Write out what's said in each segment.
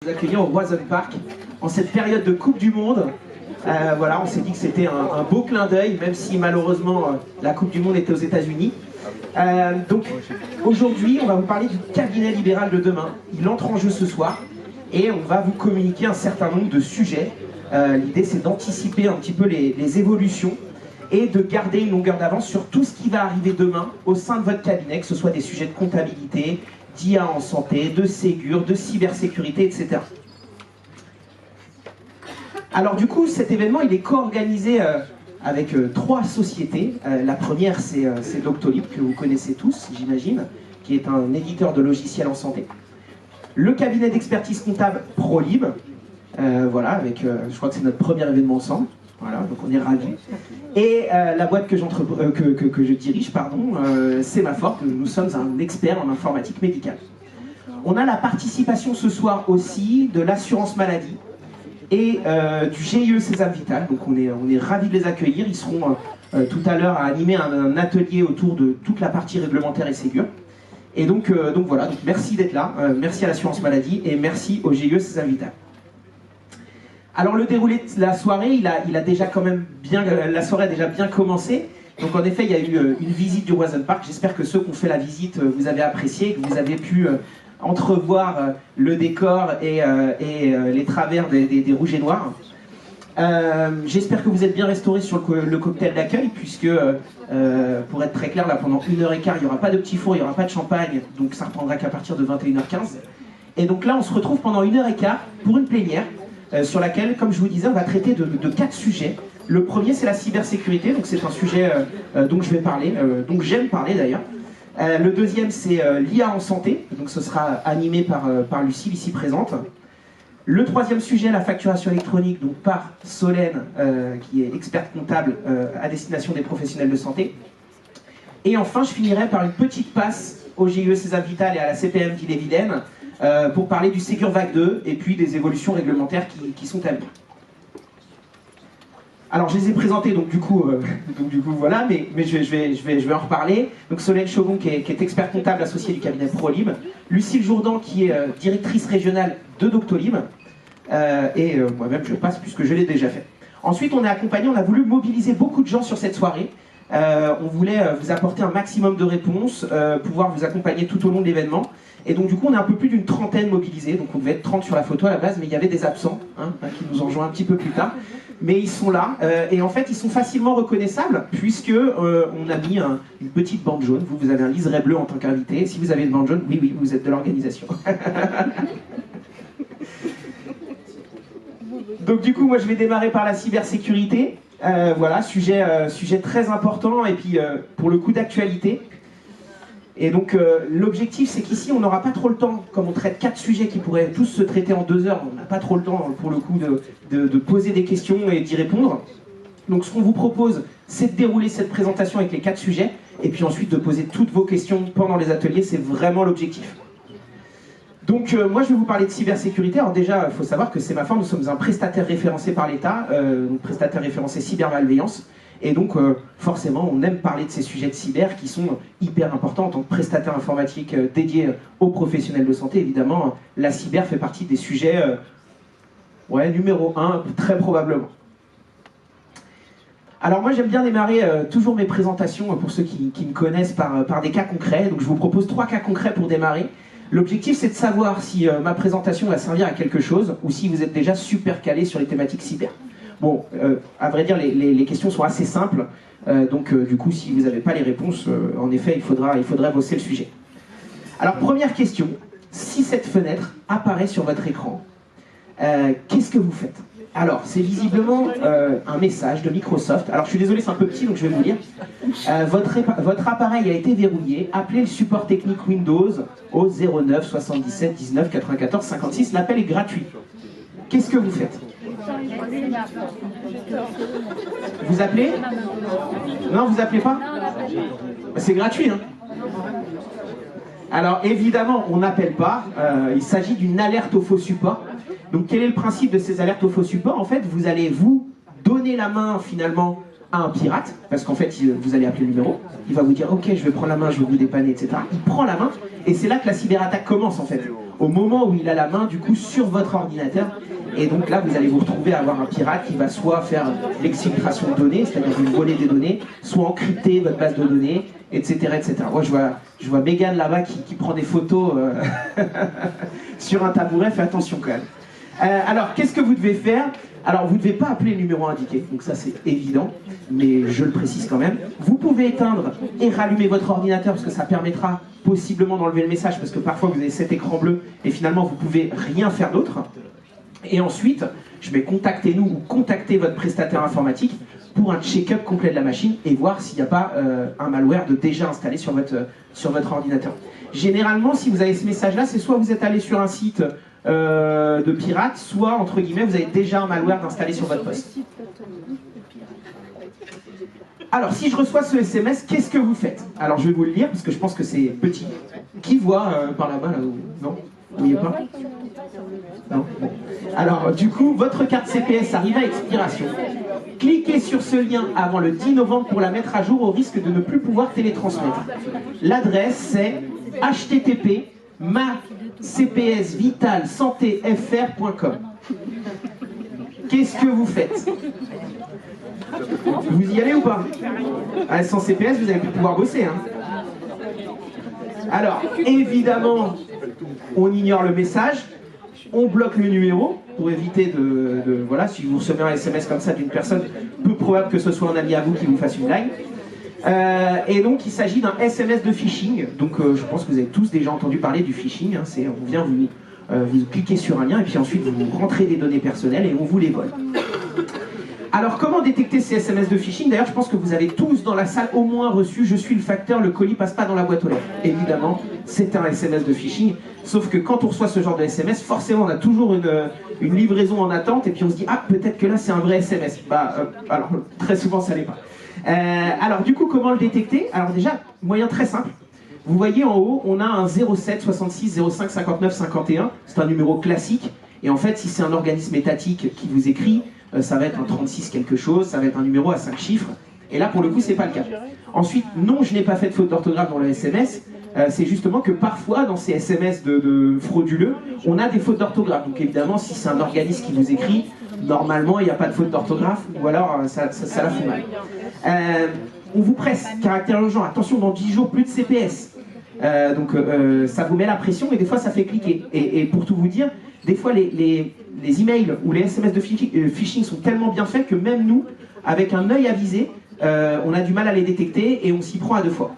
Vous accueillir au Roison Park en cette période de Coupe du Monde. Voilà, on s'est dit que c'était un beau clin d'œil, même si malheureusement la Coupe du Monde était aux États-Unis. Donc aujourd'hui, on va vous parler du cabinet libéral de demain. Il entre en jeu ce soir et on va vous communiquer un certain nombre de sujets. L'idée, c'est d'anticiper un petit peu les évolutions et de garder une longueur d'avance sur tout ce qui va arriver demain au sein de votre cabinet, que ce soit des sujets de comptabilité, d'IA en santé, de Ségur, de cybersécurité, etc. Alors du coup, cet événement, il est co-organisé avec 3 sociétés. La première, c'est Doctolib, que vous connaissez tous, j'imagine, qui est un éditeur de logiciels en santé. Le cabinet d'expertise comptable ProLib, voilà, avec, je crois que c'est notre premier événement ensemble. Voilà, donc on est ravis. Et la boîte que je dirige, pardon, Sémaphore, nous sommes un expert en informatique médicale. On a la participation ce soir aussi de l'assurance maladie et du GIE Sésame Vital, donc on est ravis de les accueillir. Ils seront tout à l'heure à animer un atelier autour de toute la partie réglementaire et Ségur. Et donc voilà, donc merci d'être là, merci à l'assurance maladie et merci au GIE Sésame Vital. Alors le déroulé de la soirée, il a déjà quand même bien, la soirée a déjà bien commencé. Donc en effet, il y a eu une visite du Roison Park. J'espère que ceux qui ont fait la visite, vous avez apprécié, que vous avez pu entrevoir le décor et les travers des rouges et noirs. J'espère que vous êtes bien restaurés sur le cocktail d'accueil, puisque pour être très clair, là pendant 1h15, il n'y aura pas de petit four, il n'y aura pas de champagne, donc ça reprendra qu'à partir de 21h15. Et donc là, on se retrouve pendant 1h15 pour une plénière. Sur laquelle, comme je vous disais, on va traiter de 4 sujets. Le premier, c'est la cybersécurité, donc c'est un sujet dont je vais parler, dont j'aime parler d'ailleurs. Le deuxième, c'est l'IA en santé, donc ce sera animé par Lucille, ici présente. Le troisième sujet, la facturation électronique, donc par Solène, qui est experte comptable à destination des professionnels de santé. Et enfin, je finirai par une petite passe au GIE Sésame Vital et à la CPM d'Ille-et-Vilaine, pour parler du Ségur Vague 2 et puis des évolutions réglementaires qui sont à venir. Alors je les ai présentés, donc du coup voilà, mais je vais en reparler. Donc Solène Chauvon qui est experte comptable associée du cabinet ProLib, Lucille Jourdan qui est directrice régionale de Doctolib, et moi-même je passe puisque je l'ai déjà fait. Ensuite on est accompagné, on a voulu mobiliser beaucoup de gens sur cette soirée. On voulait vous apporter un maximum de réponses, pouvoir vous accompagner tout au long de l'événement. Et donc du coup on est un peu plus d'une trentaine mobilisés, donc on devait être 30 sur la photo à la base, mais il y avait des absents, qui nous ont rejoints un petit peu plus tard. Mais ils sont là, et en fait ils sont facilement reconnaissables, puisque on a mis une petite bande jaune. Vous avez un liseré bleu en tant qu'invité. Si vous avez une bande jaune, oui, vous êtes de l'organisation. Donc du coup moi je vais démarrer par la cybersécurité. Voilà, sujet très important et puis pour le coup d'actualité. Et donc l'objectif c'est qu'ici on n'aura pas trop le temps, comme on traite 4 sujets qui pourraient tous se traiter en 2 heures, on n'a pas trop le temps pour le coup de poser des questions et d'y répondre. Donc ce qu'on vous propose c'est de dérouler cette présentation avec les 4 sujets et puis ensuite de poser toutes vos questions pendant les ateliers, c'est vraiment l'objectif. Donc moi je vais vous parler de cybersécurité. Alors déjà il faut savoir que Sémaphore, nous sommes un prestataire référencé par l'État, prestataire référencé cybermalveillance. Et donc forcément on aime parler de ces sujets de cyber qui sont hyper importants en tant que prestataire informatique dédié aux professionnels de santé. Évidemment la cyber fait partie des sujets numéro 1 très probablement. Alors moi j'aime bien démarrer toujours mes présentations pour ceux qui me connaissent par des cas concrets. Donc je vous propose 3 cas concrets pour démarrer. L'objectif c'est de savoir si ma présentation va servir à quelque chose ou si vous êtes déjà super calé sur les thématiques cyber. Bon, à vrai dire, les questions sont assez simples, donc du coup, si vous n'avez pas les réponses, en effet, il faudra bosser le sujet. Alors, première question, si cette fenêtre apparaît sur votre écran, qu'est-ce que vous faites? Alors, c'est visiblement un message de Microsoft. Alors, je suis désolé, c'est un peu petit, donc je vais vous lire. Votre appareil a été verrouillé. Appelez le support technique Windows au 09 77 19 94 56. L'appel est gratuit. Qu'est-ce que vous faites? Vous appelez? Non, vous appelez pas? C'est gratuit, hein? Alors évidemment, on n'appelle pas, il s'agit d'une alerte au faux support. Donc quel est le principe de ces alertes au faux support? En fait, vous allez vous donner la main finalement à un pirate, parce qu'en fait, vous allez appeler le numéro, il va vous dire « Ok, je vais prendre la main, je vais vous dépanner, etc. » Il prend la main, et c'est là que la cyberattaque commence en fait. au moment où il a la main du coup sur votre ordinateur. Et donc là, vous allez vous retrouver à avoir un pirate qui va soit faire l'exfiltration de données, c'est-à-dire vous voler des données, soit encrypter votre base de données, etc. etc. Moi, je vois Mégane là-bas qui prend des photos sur un tabouret, faites attention quand même. Alors, qu'est-ce que vous devez faire? Alors, vous ne devez pas appeler le numéro indiqué, donc ça c'est évident, mais je le précise quand même. Vous pouvez éteindre et rallumer votre ordinateur, parce que ça permettra possiblement d'enlever le message, parce que parfois vous avez cet écran bleu, et finalement vous pouvez rien faire d'autre. Et ensuite, je vais contacter nous ou contacter votre prestataire informatique pour un check-up complet de la machine et voir s'il n'y a pas un malware de déjà installé sur votre ordinateur. Généralement, si vous avez ce message-là, c'est soit vous êtes allé sur un site de pirate, soit, entre guillemets, vous avez déjà un malware installé sur votre poste. Alors, si je reçois ce SMS, qu'est-ce que vous faites? Alors, je vais vous le lire, parce que je pense que c'est petit. Qui voit par là-bas, là, non? Vous voyez pas? Non. Bon. Alors, du coup, votre carte CPS arrive à expiration. Cliquez sur ce lien avant le 10 novembre pour la mettre à jour au risque de ne plus pouvoir télétransmettre. L'adresse, c'est http://macpsvitalsantefr.com. Qu'est-ce que vous faites? Vous y allez ou pas? Sans CPS, vous n'allez plus pouvoir bosser. Hein. Alors, évidemment, on ignore le message, on bloque le numéro pour éviter voilà, si vous recevez un SMS comme ça d'une personne, peu probable que ce soit un ami à vous qui vous fasse une blague. Et donc, il s'agit d'un SMS de phishing. Donc, je pense que vous avez tous déjà entendu parler du phishing. Hein. On vient vous cliquez sur un lien et puis ensuite vous rentrez des données personnelles et on vous les vole. Alors, comment détecter ces SMS de phishing? D'ailleurs, je pense que vous avez tous dans la salle au moins reçu « Je suis le facteur, le colis passe pas dans la boîte aux lettres ». Évidemment, c'est un SMS de phishing. Sauf que quand on reçoit ce genre de SMS, forcément, on a toujours une livraison en attente et puis on se dit « Ah, peut-être que là, c'est un vrai SMS ». Alors, très souvent, ça l'est pas. Alors, du coup, comment le détecter? Alors déjà, moyen très simple. Vous voyez en haut, on a un 07 66 05 59 51. C'est un numéro classique. Et en fait, si c'est un organisme étatique qui vous écrit, ça va être un 36 quelque chose, ça va être un numéro à 5 chiffres. Et là, pour le coup, c'est pas le cas. Ensuite, non, je n'ai pas fait de faute d'orthographe dans le SMS. C'est justement que parfois, dans ces SMS de frauduleux, on a des fautes d'orthographe. Donc évidemment, si c'est un organisme qui vous écrit, normalement, il n'y a pas de faute d'orthographe, ou alors ça la fout mal. On vous presse, caractère urgent, attention, dans 10 jours, plus de CPS. Donc ça vous met la pression et des fois ça fait cliquer. Et pour tout vous dire, des fois les emails ou les SMS de phishing sont tellement bien faits que même nous, avec un œil avisé, on a du mal à les détecter et on s'y prend à 2 fois.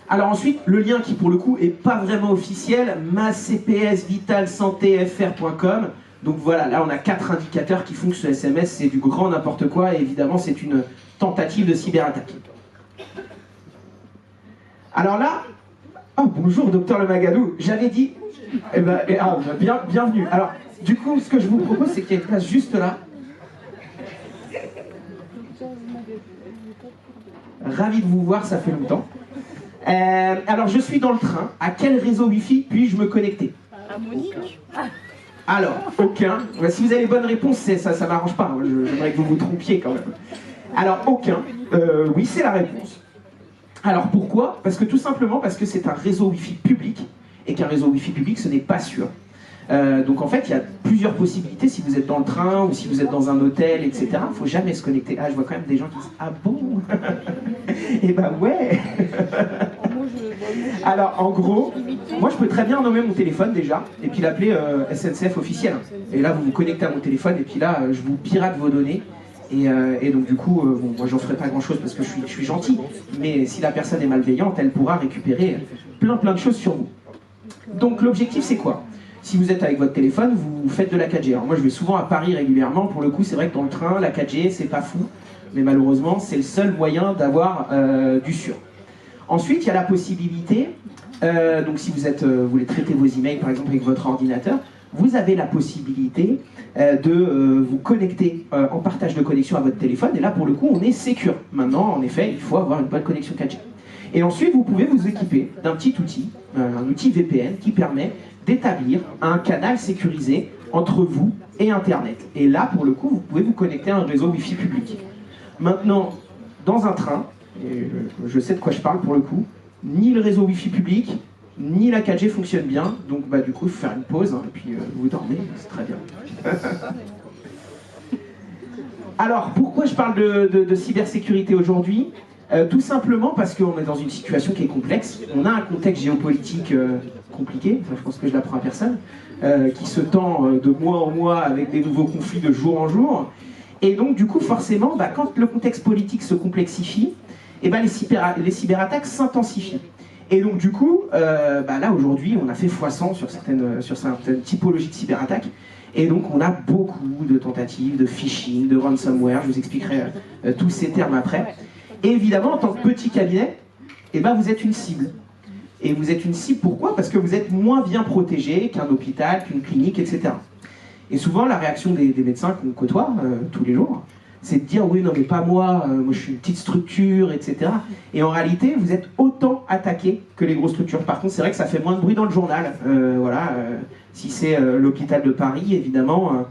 Alors ensuite, le lien qui pour le coup est pas vraiment officiel, macpsvitalsantefr.com. Donc voilà, là on a 4 indicateurs qui font que ce SMS c'est du grand n'importe quoi et évidemment c'est une tentative de cyberattaque. Alors là, oh bonjour docteur Le Magadou, j'avais dit, bienvenue. Alors du coup ce que je vous propose c'est qu'il y ait une place juste là. Ravi de vous voir, ça fait longtemps. Alors je suis dans le train, à quel réseau Wi-Fi puis-je me connecter? À Monique. Alors, aucun. Si vous avez les bonnes réponses, ça m'arrange pas. J'aimerais que vous vous trompiez quand même. Alors, aucun. Oui, c'est la réponse. Alors, pourquoi? Parce que tout simplement parce que c'est un réseau Wi-Fi public, et qu'un réseau Wi-Fi public, ce n'est pas sûr. Donc en fait, il y a plusieurs possibilités si vous êtes dans le train ou si vous êtes dans un hôtel, etc. Il ne faut jamais se connecter. Ah, je vois quand même des gens qui disent « Ah bon ?» Eh ben ouais. Alors en gros, moi je peux très bien nommer mon téléphone déjà et puis l'appeler SNCF officiel. Et là vous vous connectez à mon téléphone et puis là je vous pirate vos données. Et donc du coup, bon, moi j'en ferai pas grand chose parce que je suis gentil. Mais si la personne est malveillante, elle pourra récupérer plein de choses sur vous. Donc l'objectif c'est quoi? Si vous êtes avec votre téléphone, vous faites de la 4G. Alors moi je vais souvent à Paris régulièrement, pour le coup c'est vrai que dans le train, la 4G c'est pas fou, mais malheureusement c'est le seul moyen d'avoir du sûr. Ensuite il y a la possibilité, donc si vous voulez traiter vos emails par exemple avec votre ordinateur, vous avez la possibilité de vous connecter en partage de connexion à votre téléphone, et là pour le coup on est sécure. Maintenant en effet il faut avoir une bonne connexion 4G. Et ensuite vous pouvez vous équiper d'un petit outil, un outil VPN qui permet d'établir un canal sécurisé entre vous et Internet. Et là, pour le coup, vous pouvez vous connecter à un réseau Wi-Fi public. Maintenant, dans un train, et je sais de quoi je parle pour le coup, ni le réseau Wi-Fi public, ni la 4G fonctionne bien, donc bah, du coup, il faut faire une pause, hein, et puis vous dormez, c'est très bien. Alors, pourquoi je parle de cybersécurité aujourd'hui? Tout simplement parce qu'on est dans une situation qui est complexe. On a un contexte géopolitique compliqué, enfin, je pense que je l'apprends à personne, qui se tend de mois en mois avec des nouveaux conflits de jour en jour. Et donc, du coup, forcément, bah, quand le contexte politique se complexifie, et bah, les cyberattaques s'intensifient. Et donc, du coup, bah, là, aujourd'hui, on a fait x100 sur certaines typologies de cyberattaques. Et donc, on a beaucoup de tentatives de phishing, de ransomware. Je vous expliquerai tous ces termes après. Et évidemment, en tant que petit cabinet, eh ben, vous êtes une cible. Et vous êtes une cible, pourquoi? Parce que vous êtes moins bien protégé qu'un hôpital, qu'une clinique, etc. Et souvent, la réaction des médecins qu'on côtoie tous les jours, c'est de dire « oui, non, mais pas moi, moi je suis une petite structure, etc. » Et en réalité, vous êtes autant attaqué que les grosses structures. Par contre, c'est vrai que ça fait moins de bruit dans le journal. Si c'est l'hôpital de Paris, évidemment,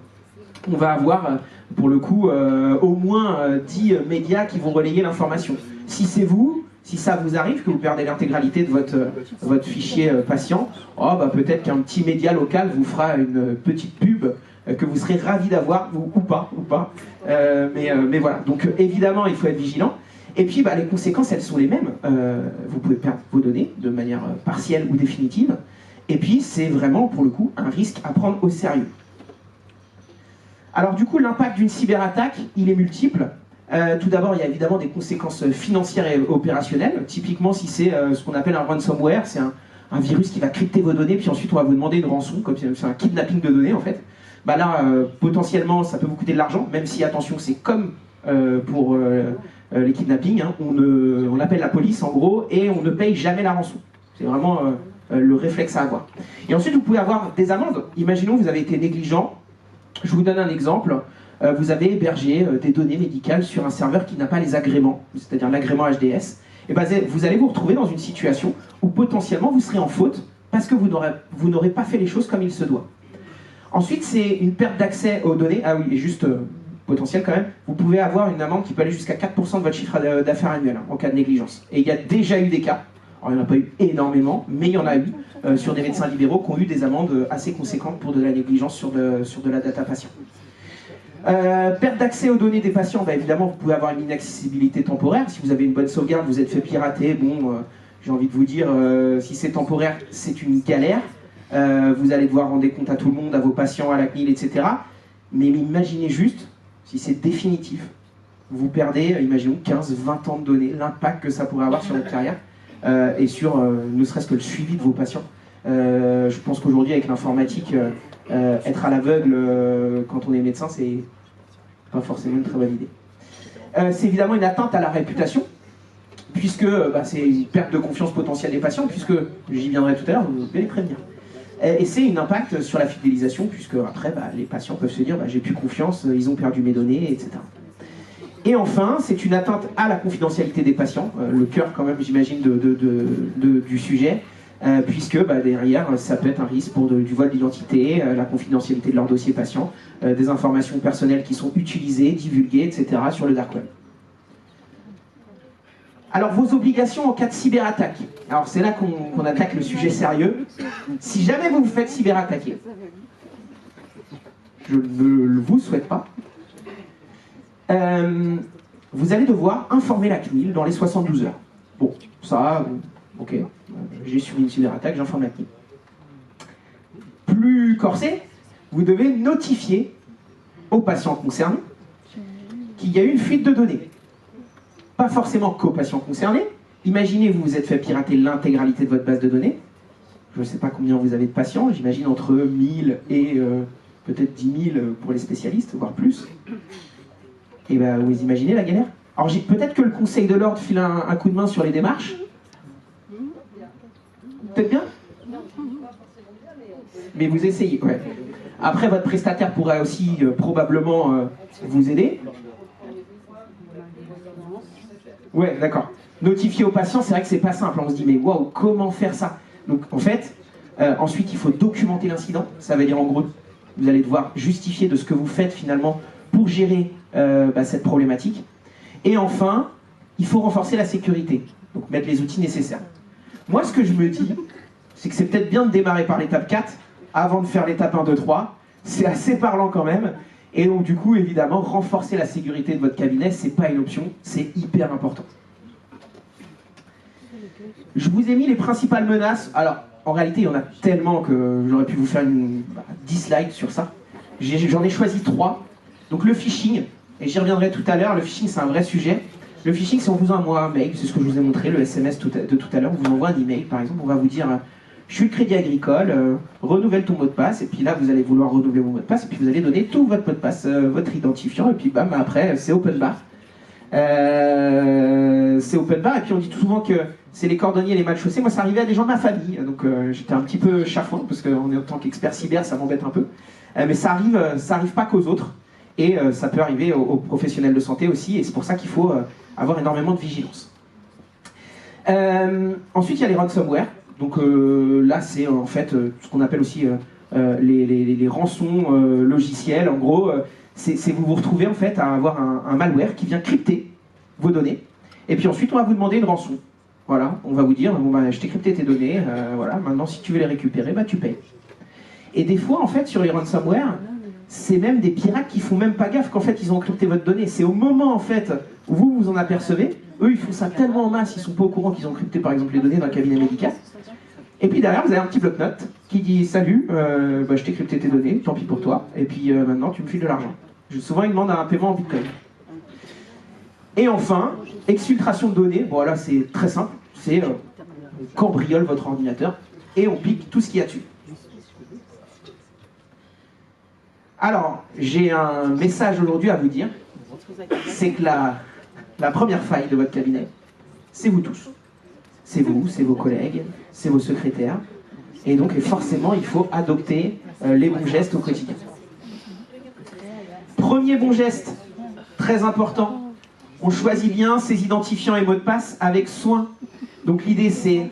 on va avoir, pour le coup, au moins 10 médias qui vont relayer l'information. Si c'est vous, si ça vous arrive, que vous perdez l'intégralité de votre fichier patient, oh, bah, peut-être qu'un petit média local vous fera une petite pub que vous serez ravi d'avoir, ou pas. Mais voilà, donc évidemment, il faut être vigilant. Et puis, bah, les conséquences, elles sont les mêmes. Vous pouvez perdre vos données de manière partielle ou définitive. Et puis, c'est vraiment, pour le coup, un risque à prendre au sérieux. Alors du coup, l'impact d'une cyberattaque, il est multiple. Tout d'abord, il y a évidemment des conséquences financières et opérationnelles. Typiquement, si c'est ce qu'on appelle un ransomware, c'est un virus qui va crypter vos données, puis ensuite on va vous demander une rançon, comme c'est un kidnapping de données en fait. Bah là, potentiellement, ça peut vous coûter de l'argent, même si, attention, c'est comme pour les kidnappings, hein, on appelle la police en gros, et on ne paye jamais la rançon. C'est vraiment le réflexe à avoir. Et ensuite, vous pouvez avoir des amendes. Imaginons que vous avez été négligent. Je vous donne un exemple. Vous avez hébergé des données médicales sur un serveur qui n'a pas les agréments, c'est-à-dire l'agrément HDS. Et ben, vous allez vous retrouver dans une situation où potentiellement vous serez en faute parce que vous n'aurez pas fait les choses comme il se doit. Ensuite, c'est une perte d'accès aux données. Ah oui, et juste potentiel quand même, vous pouvez avoir une amende qui peut aller jusqu'à 4% de votre chiffre d'affaires annuel en cas de négligence. Et il y a déjà eu des cas, alors il n'y en a pas eu énormément, mais il y en a eu sur des médecins libéraux qui ont eu des amendes assez conséquentes pour de la négligence sur de la data patient. Perte d'accès aux données des patients, bah évidemment vous pouvez avoir une inaccessibilité temporaire. Si vous avez une bonne sauvegarde, vous êtes fait pirater, bon, j'ai envie de vous dire, si c'est temporaire, c'est une galère. Vous allez devoir rendre des comptes à tout le monde, à vos patients, à la CNIL, etc. Mais imaginez juste, si c'est définitif, vous perdez, imaginons, 15-20 ans de données, l'impact que ça pourrait avoir sur votre carrière et sur ne serait-ce que le suivi de vos patients. Je pense qu'aujourd'hui, avec l'informatique, être à l'aveugle quand on est médecin, c'est pas forcément une très bonne idée. C'est évidemment une atteinte à la réputation, puisque bah, c'est une perte de confiance potentielle des patients, puisque, j'y viendrai tout à l'heure, vous devez les prévenir. Et c'est un impact sur la fidélisation, puisque après, bah, les patients peuvent se dire bah, j'ai plus confiance, ils ont perdu mes données, etc. Et enfin, c'est une atteinte à la confidentialité des patients, le cœur quand même, j'imagine, du sujet, puisque bah, derrière, ça peut être un risque pour du vol d'identité, la confidentialité de leur dossier patient, des informations personnelles qui sont utilisées, divulguées, etc. sur le dark web. Alors, vos obligations en cas de cyberattaque. Alors, c'est là qu'on attaque le sujet sérieux. Si jamais vous vous faites cyberattaquer, je ne vous souhaite pas, vous allez devoir informer la CNIL dans les 72 heures. Bon, ça, ok, j'ai subi une cyberattaque, j'informe la CNIL. Plus corsé, vous devez notifier aux patients concernés qu'il y a eu une fuite de données. Pas forcément qu'aux patients concernés. Imaginez, vous vous êtes fait pirater l'intégralité de votre base de données. Je ne sais pas combien vous avez de patients, j'imagine entre 1000 et peut-être 10 000 pour les spécialistes, voire plus. Et ben, vous imaginez la galère? Alors peut-être que le Conseil de l'Ordre file un coup de main sur les démarches. Peut-être bien? Mais vous essayez, ouais. Après, votre prestataire pourrait aussi probablement vous aider. Ouais, d'accord. Notifier aux patients, c'est vrai que c'est pas simple. On se dit, mais waouh, comment faire ça? Donc, en fait, ensuite, il faut documenter l'incident. Ça veut dire, en gros, vous allez devoir justifier de ce que vous faites, finalement, pour gérer cette problématique. Et enfin, il faut renforcer la sécurité. Donc, mettre les outils nécessaires. Moi, ce que je me dis, c'est que c'est peut-être bien de démarrer par l'étape 4 avant de faire l'étape 1, 2, 3. C'est assez parlant quand même. Et donc du coup, évidemment, renforcer la sécurité de votre cabinet, c'est pas une option, c'est hyper important. Je vous ai mis les principales menaces. Alors, en réalité, il y en a tellement que j'aurais pu vous faire 10 slides sur ça. J'en ai choisi 3. Donc le phishing, et j'y reviendrai tout à l'heure, le phishing c'est un vrai sujet. Le phishing, c'est on vous envoie un mail, c'est ce que je vous ai montré, le SMS de tout à l'heure, on vous envoie un email par exemple, on va vous dire je suis le Crédit Agricole, renouvelle ton mot de passe, et puis là vous allez vouloir renouveler vos mots de passe, et puis vous allez donner tout votre mot de passe, votre identifiant, et puis bam, après c'est open bar. C'est open bar, et puis on dit tout souvent que c'est les cordonniers, les mal chaussés. Moi ça arrivait à des gens de ma famille, donc j'étais un petit peu chafouin, parce qu'en tant qu'expert cyber ça m'embête un peu. Mais ça arrive pas qu'aux autres, et ça peut arriver aux professionnels de santé aussi, et c'est pour ça qu'il faut avoir énormément de vigilance. Ensuite il y a les ransomware. Donc là, c'est en fait ce qu'on appelle aussi les rançons logiciels. En gros, c'est vous vous retrouvez en fait à avoir un malware qui vient crypter vos données. Et puis ensuite, on va vous demander une rançon. Voilà, on va vous dire, bon, bah, je t'ai crypté tes données, voilà, maintenant si tu veux les récupérer, bah, tu payes. Et des fois, en fait, sur les ransomware, c'est même des pirates qui font même pas gaffe qu'en fait, ils ont encrypté votre donnée. C'est au moment, en fait, où vous vous en apercevez. Eux, ils font ça tellement en masse, ils sont pas au courant qu'ils ont encrypté, par exemple, les données dans le cabinet médical. Et puis derrière, vous avez un petit bloc-notes qui dit « Salut, bah, je t'ai crypté tes données, tant pis pour toi, et puis maintenant, tu me files de l'argent. » Souvent, ils demandent un paiement en Bitcoin. Et enfin, exfiltration de données. Bon, là, c'est très simple. C'est on cambriole votre ordinateur et on pique tout ce qu'il y a dessus. Alors, j'ai un message aujourd'hui à vous dire. C'est que la première faille de votre cabinet, c'est vous tous. C'est vous, c'est vos collègues, c'est vos secrétaires. Et donc, forcément, il faut adopter les bons gestes au quotidien. Premier bon geste, très important, on choisit bien ses identifiants et mots de passe avec soin. Donc l'idée, c'est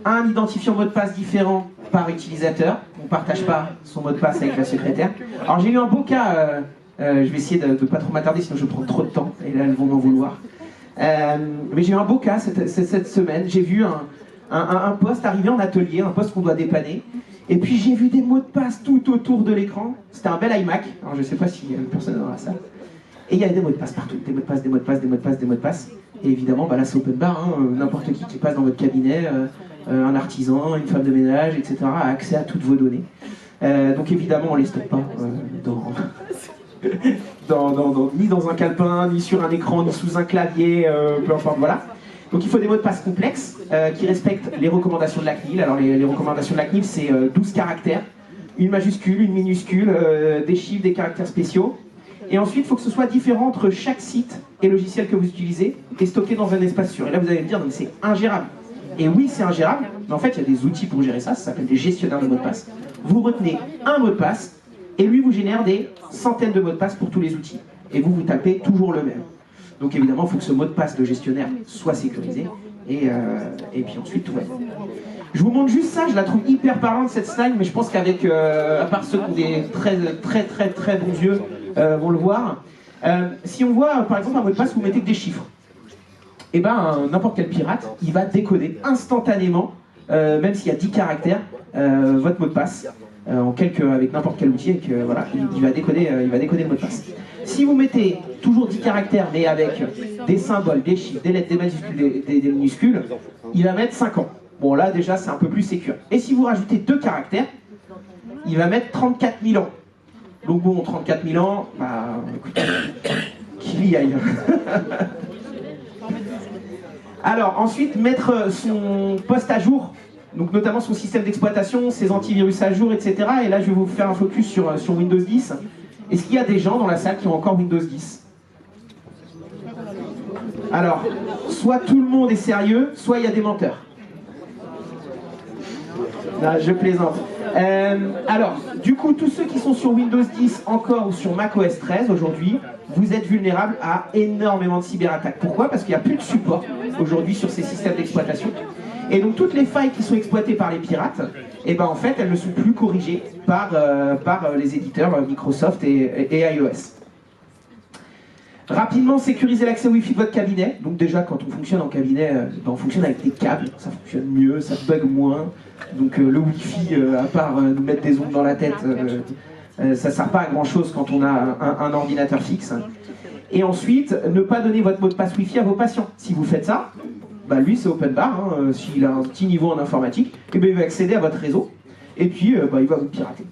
un identifiant mot de passe différent par utilisateur. On ne partage pas son mot de passe avec la secrétaire. Alors j'ai eu un beau cas, je vais essayer de ne pas trop m'attarder, sinon je prends trop de temps, et là elles vont m'en vouloir. Mais j'ai eu un beau cas cette semaine. J'ai vu un poste arriver en atelier, un poste qu'on doit dépanner. Et puis j'ai vu des mots de passe tout autour de l'écran. C'était un bel iMac. Alors je ne sais pas si personne est dans la salle. Et il y avait des mots de passe partout. Des mots de passe, des mots de passe, des mots de passe, des mots de passe. Et évidemment, bah là c'est open bar. Hein, n'importe qui passe dans votre cabinet, un artisan, une femme de ménage, etc. a accès à toutes vos données. Donc évidemment, on ne les stocke pas ni dans un calepin, ni sur un écran, ni sous un clavier, peu importe, voilà. Donc il faut des mots de passe complexes qui respectent les recommandations de la CNIL. Alors les recommandations de la CNIL, c'est 12 caractères, une majuscule, une minuscule, des chiffres, des caractères spéciaux. Et ensuite, il faut que ce soit différent entre chaque site et logiciel que vous utilisez et stocké dans un espace sûr. Et là, vous allez me dire, c'est ingérable. Et oui, c'est ingérable, mais en fait, il y a des outils pour gérer ça, ça s'appelle des gestionnaires de mots de passe. Vous retenez un mot de passe, et lui vous génère des centaines de mots de passe pour tous les outils. Et vous tapez toujours le même. Donc évidemment, il faut que ce mot de passe de gestionnaire soit sécurisé, et puis ensuite, tout va bien. Je vous montre juste ça, je la trouve hyper parlante cette slide, mais je pense qu'avec, à part ceux qui ont des très bons yeux, vont le voir. Si on voit, par exemple, un mot de passe, vous mettez que des chiffres. Et ben, n'importe quel pirate, il va décoder instantanément, même s'il y a 10 caractères, votre mot de passe, avec n'importe quel outil, et voilà, il va décoder le mot de passe. Si vous mettez toujours 10 caractères, mais avec des symboles, des chiffres, des lettres, des majuscules, des minuscules, il va mettre 5 ans. Bon, là, déjà, c'est un peu plus sécure. Et si vous rajoutez 2 caractères, il va mettre 34 000 ans. Donc bon, 34 000 ans, bah, écoutez, qu'il y aille. Alors, ensuite, mettre son poste à jour, donc notamment son système d'exploitation, ses antivirus à jour, etc. Et là, je vais vous faire un focus sur Windows 10. Est-ce qu'il y a des gens dans la salle qui ont encore Windows 10? Alors, soit tout le monde est sérieux, soit il y a des menteurs. Non, je plaisante. Alors, du coup, tous ceux qui sont sur Windows 10 encore ou sur macOS 13 aujourd'hui, vous êtes vulnérables à énormément de cyberattaques. Pourquoi? Parce qu'il n'y a plus de support aujourd'hui sur ces systèmes d'exploitation. Et donc toutes les failles qui sont exploitées par les pirates, eh ben, en fait, elles ne sont plus corrigées par les éditeurs Microsoft et iOS. Rapidement, sécuriser l'accès Wi-Fi de votre cabinet. Donc déjà, quand on fonctionne en cabinet, on fonctionne avec des câbles, ça fonctionne mieux, ça bug moins. Donc le Wi-Fi, à part nous mettre des ondes dans la tête, ça ne sert pas à grand-chose quand on a un ordinateur fixe. Et ensuite, ne pas donner votre mot de passe Wi-Fi à vos patients. Si vous faites ça, bah lui c'est open bar, hein, s'il a un petit niveau en informatique, et ben il va accéder à votre réseau, et puis il va vous pirater.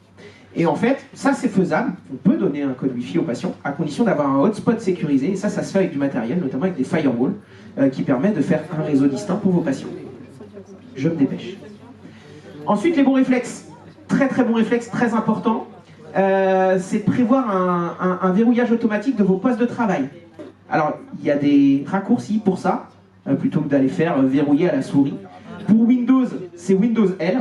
Et en fait, ça c'est faisable, on peut donner un code Wi-Fi aux patients, à condition d'avoir un hotspot sécurisé, et ça se fait avec du matériel, notamment avec des firewalls, qui permettent de faire un réseau distinct pour vos patients. Je me dépêche. Ensuite, les bons réflexes. Très très bons réflexes, très important. C'est de prévoir un verrouillage automatique de vos postes de travail. Alors, il y a des raccourcis pour ça, plutôt que d'aller faire verrouiller à la souris. Pour Windows, c'est Windows L.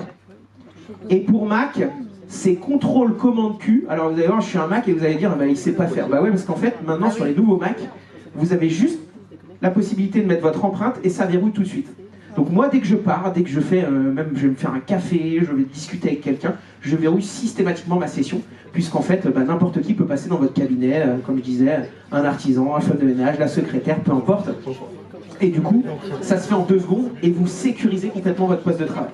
Et pour Mac, c'est CTRL commande Q. Alors vous allez voir, je suis un Mac et vous allez dire, bah, il ne sait pas faire. Bah ouais, parce qu'en fait, maintenant sur les nouveaux Mac, vous avez juste la possibilité de mettre votre empreinte et ça verrouille tout de suite. Donc moi, dès que je pars, dès que je fais, même je vais me faire un café, je vais discuter avec quelqu'un, je verrouille systématiquement ma session, puisqu'en fait, bah, n'importe qui peut passer dans votre cabinet, comme je disais, un artisan, un femme de ménage, la secrétaire, peu importe. Et du coup, ça se fait en 2 secondes et vous sécurisez complètement votre poste de travail.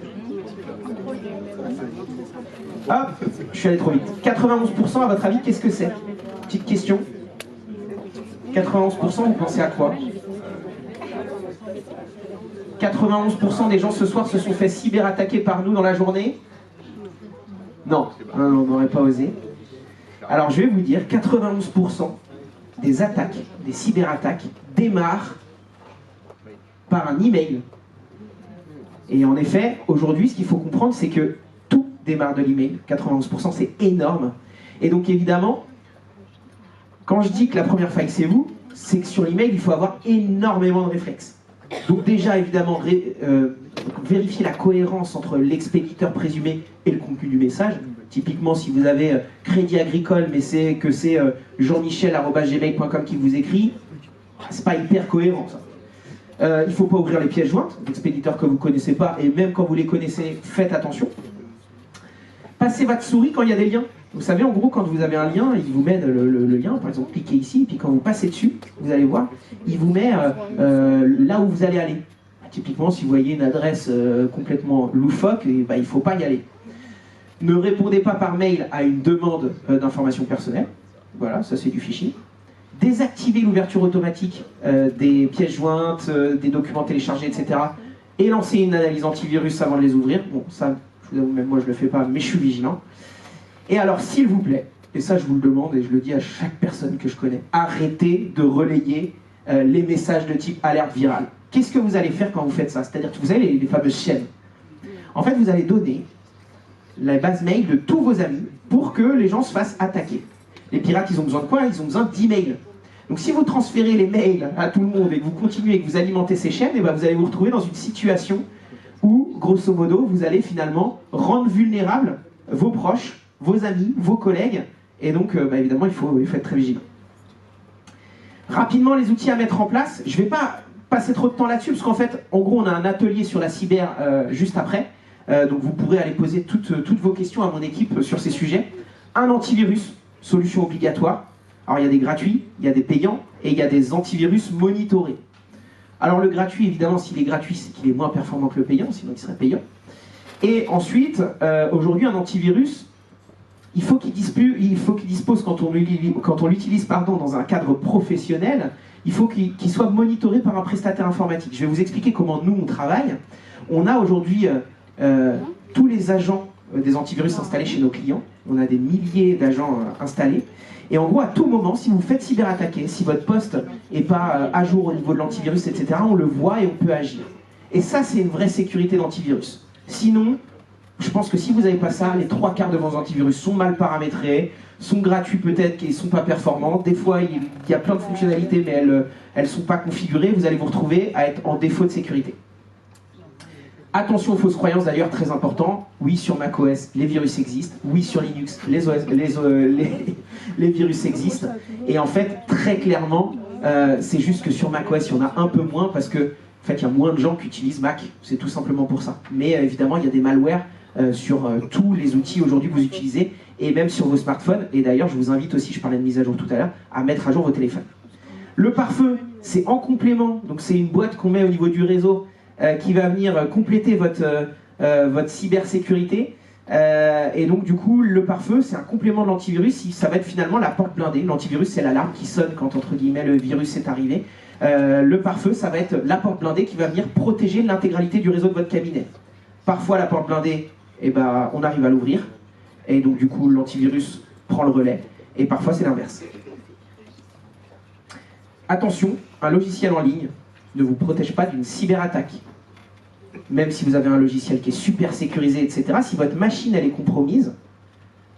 Hop, je suis allé trop vite. 91% à votre avis, qu'est-ce que c'est? Petite question. 91%, vous pensez à quoi? 91% des gens ce soir se sont fait cyberattaquer par nous dans la journée? Non, on n'aurait pas osé. Alors je vais vous dire, 91% des attaques, des cyberattaques, démarrent par un email. Et en effet, aujourd'hui, ce qu'il faut comprendre, c'est que tout démarre de l'email. 91%, c'est énorme. Et donc évidemment, quand je dis que la première faille, c'est vous, c'est que sur l'email, il faut avoir énormément de réflexes. Donc déjà, évidemment, vérifier la cohérence entre l'expéditeur présumé et le contenu du message. Typiquement, si vous avez Crédit Agricole, mais c'est jean-michel@gmail.com qui vous écrit, c'est pas hyper cohérent, ça. Il ne faut pas ouvrir les pièces jointes d'expéditeurs que vous ne connaissez pas, et même quand vous les connaissez, faites attention. Passez votre souris quand il y a des liens. Vous savez, en gros, quand vous avez un lien, il vous met le lien, par exemple, cliquez ici, et puis quand vous passez dessus, vous allez voir, il vous met là où vous allez aller. Typiquement, si vous voyez une adresse complètement loufoque, il ne faut pas y aller. Ne répondez pas par mail à une demande d'informations personnelles. Voilà, ça c'est du phishing. Désactivez l'ouverture automatique des pièces jointes, des documents téléchargés, etc. Et lancez une analyse antivirus avant de les ouvrir. Bon, ça, je vous avoue, même moi je ne le fais pas, mais je suis vigilant. Et alors, s'il vous plaît, et ça je vous le demande et je le dis à chaque personne que je connais, arrêtez de relayer les messages de type alerte virale. Qu'est-ce que vous allez faire quand vous faites ça? C'est-à-dire que vous avez les fameuses chaînes. En fait, vous allez donner la base mail de tous vos amis pour que les gens se fassent attaquer. Les pirates, ils ont besoin de quoi? Ils ont besoin d'emails. Donc si vous transférez les mails à tout le monde et que vous continuez et que vous alimentez ces chaînes, et ben vous allez vous retrouver dans une situation où, grosso modo, vous allez finalement rendre vulnérables vos proches, vos amis, vos collègues, et donc évidemment il faut être très vigilant. Rapidement, les outils à mettre en place, je ne vais pas passer trop de temps là-dessus, parce qu'en fait, en gros, on a un atelier sur la cyber juste après, donc vous pourrez aller poser toutes vos questions à mon équipe sur ces sujets. Un antivirus, solution obligatoire. Alors il y a des gratuits, il y a des payants, et il y a des antivirus monitorés. Alors le gratuit, évidemment, s'il est gratuit, c'est qu'il est moins performant que le payant, sinon il serait payant. Et ensuite, aujourd'hui, un antivirus, il faut qu'il dispose, quand on l'utilise dans un cadre professionnel, il faut qu'il soit monitoré par un prestataire informatique. Je vais vous expliquer comment nous, on travaille. On a aujourd'hui tous les agents des antivirus installés chez nos clients. On a des milliers d'agents installés. Et en gros, à tout moment, si vous faites cyberattaquer, si votre poste n'est pas à jour au niveau de l'antivirus, etc., on le voit et on peut agir. Et ça, c'est une vraie sécurité d'antivirus. Sinon, je pense que si vous n'avez pas ça, les 3/4 de vos antivirus sont mal paramétrés, sont gratuits peut-être, qu'ils ne sont pas performants. Des fois, il y a plein de fonctionnalités, mais elles ne sont pas configurées. Vous allez vous retrouver à être en défaut de sécurité. Attention aux fausses croyances, d'ailleurs, très important. Oui, sur macOS, les virus existent. Oui, sur Linux, les virus existent. Et en fait, très clairement, c'est juste que sur macOS, il y en a un peu moins parce que, en fait, il y a moins de gens qui utilisent Mac. C'est tout simplement pour ça. Mais évidemment, il y a des malwares sur tous les outils aujourd'hui que vous utilisez et même sur vos smartphones. Et d'ailleurs, je vous invite aussi, je parlais de mise à jour tout à l'heure, à mettre à jour vos téléphones. Le pare-feu, c'est en complément, donc c'est une boîte qu'on met au niveau du réseau qui va venir compléter votre cybersécurité. Et donc du coup, le pare-feu, c'est un complément de l'antivirus, ça va être finalement la porte blindée. L'antivirus, c'est l'alarme qui sonne quand, entre guillemets, le virus est arrivé. Le pare-feu, ça va être la porte blindée qui va venir protéger l'intégralité du réseau de votre cabinet. Parfois, la porte blindée, on arrive à l'ouvrir, et donc du coup, l'antivirus prend le relais, et parfois, c'est l'inverse. Attention, un logiciel en ligne ne vous protège pas d'une cyberattaque. Même si vous avez un logiciel qui est super sécurisé, etc., si votre machine elle est compromise,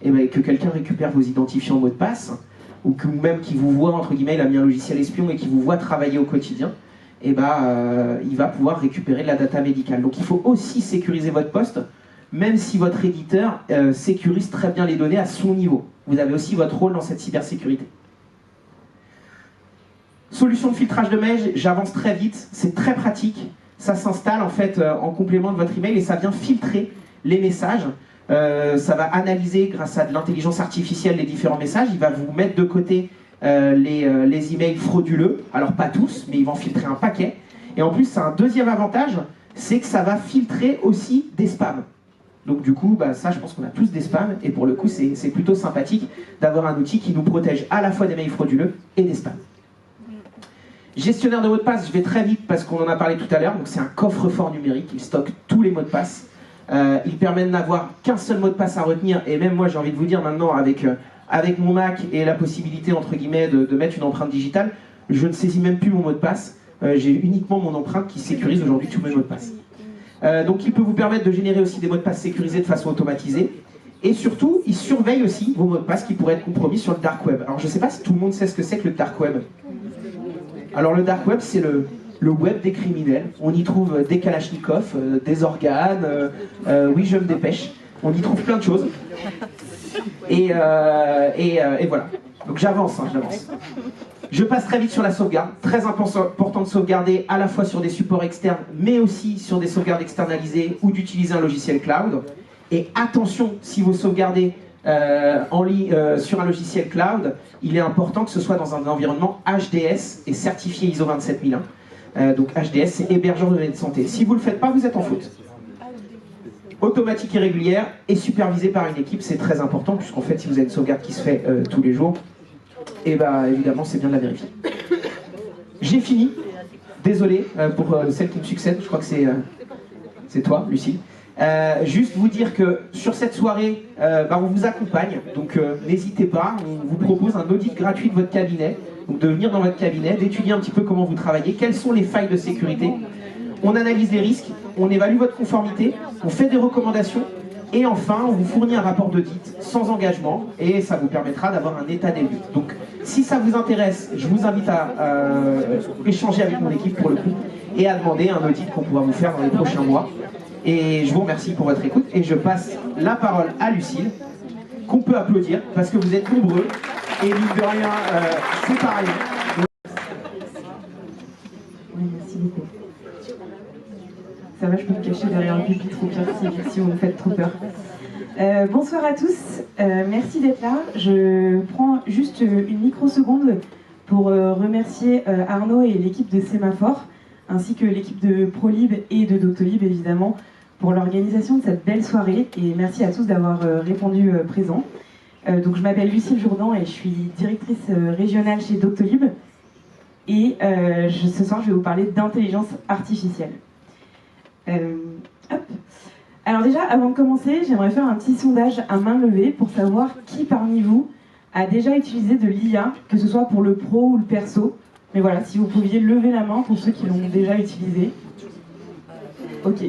et que quelqu'un récupère vos identifiants mots de passe, ou que même qui vous voit, entre guillemets, il a mis un logiciel espion et qui vous voit travailler au quotidien, il va pouvoir récupérer de la data médicale. Donc il faut aussi sécuriser votre poste, même si votre éditeur sécurise très bien les données à son niveau. Vous avez aussi votre rôle dans cette cybersécurité. Solution de filtrage de mail, j'avance très vite, c'est très pratique. Ça s'installe en fait en complément de votre email et ça vient filtrer les messages. Ça va analyser grâce à de l'intelligence artificielle les différents messages. Il va vous mettre de côté les emails frauduleux. Alors pas tous, mais il va en filtrer un paquet. Et en plus, ça a un deuxième avantage, c'est que ça va filtrer aussi des spams. Donc du coup, ça je pense qu'on a tous des spams. Et pour le coup, c'est plutôt sympathique d'avoir un outil qui nous protège à la fois des mails frauduleux et des spams. Gestionnaire de mots de passe, je vais très vite parce qu'on en a parlé tout à l'heure. Donc c'est un coffre-fort numérique, il stocke tous les mots de passe. Il permet de n'avoir qu'un seul mot de passe à retenir. Et même moi, j'ai envie de vous dire maintenant, avec mon Mac et la possibilité, entre guillemets, de mettre une empreinte digitale, je ne saisis même plus mon mot de passe. J'ai uniquement mon empreinte qui sécurise aujourd'hui tous mes mots de passe. Donc il peut vous permettre de générer aussi des mots de passe sécurisés de façon automatisée. Et surtout, il surveille aussi vos mots de passe qui pourraient être compromis sur le dark web. Alors je ne sais pas si tout le monde sait ce que c'est que le dark web. Alors le dark web, c'est le web des criminels. On y trouve des kalachnikovs, des organes, oui je me dépêche. On y trouve plein de choses. Et voilà. Donc j'avance, j'avance. Je passe très vite sur la sauvegarde. Très important de sauvegarder à la fois sur des supports externes, mais aussi sur des sauvegardes externalisées ou d'utiliser un logiciel cloud. Et attention, si vous sauvegardez sur un logiciel cloud, il est important que ce soit dans un environnement HDS et certifié ISO 27001. Donc HDS, c'est hébergeur de données de santé. Si vous ne le faites pas, vous êtes en faute. Automatique et régulière et supervisée par une équipe, c'est très important, puisqu'en fait, si vous avez une sauvegarde qui se fait tous les jours, évidemment, c'est bien de la vérifier. J'ai fini. Désolé pour celle qui me succède, je crois que c'est toi, Lucille. Juste vous dire que sur cette soirée, on vous accompagne, donc n'hésitez pas, on vous propose un audit gratuit de votre cabinet, donc de venir dans votre cabinet, d'étudier un petit peu comment vous travaillez, quelles sont les failles de sécurité, on analyse les risques, on évalue votre conformité, on fait des recommandations, et enfin on vous fournit un rapport d'audit sans engagement, et ça vous permettra d'avoir un état des lieux. Donc si ça vous intéresse, je vous invite à échanger avec mon équipe pour le coup, et à demander un audit qu'on pourra vous faire dans les prochains mois. Et je vous remercie pour votre écoute et je passe la parole à Lucille, qu'on peut applaudir parce que vous êtes nombreux et mine de rien, c'est pareil. Oui, merci beaucoup. Ça va, je peux me cacher derrière le pupitre ou pire si vous me faites trop peur. Bonsoir à tous, merci d'être là. Je prends juste une microseconde pour remercier Arnaud et l'équipe de Sémaphore, ainsi que l'équipe de ProLib et de Doctolib évidemment, pour l'organisation de cette belle soirée, et merci à tous d'avoir répondu présent. Donc je m'appelle Lucille Jourdan et je suis directrice régionale chez Doctolib, et ce soir je vais vous parler d'intelligence artificielle. Alors déjà, avant de commencer, j'aimerais faire un petit sondage à main levée pour savoir qui parmi vous a déjà utilisé de l'IA, que ce soit pour le pro ou le perso. Mais voilà, si vous pouviez lever la main pour ceux qui l'ont déjà utilisé. Ok,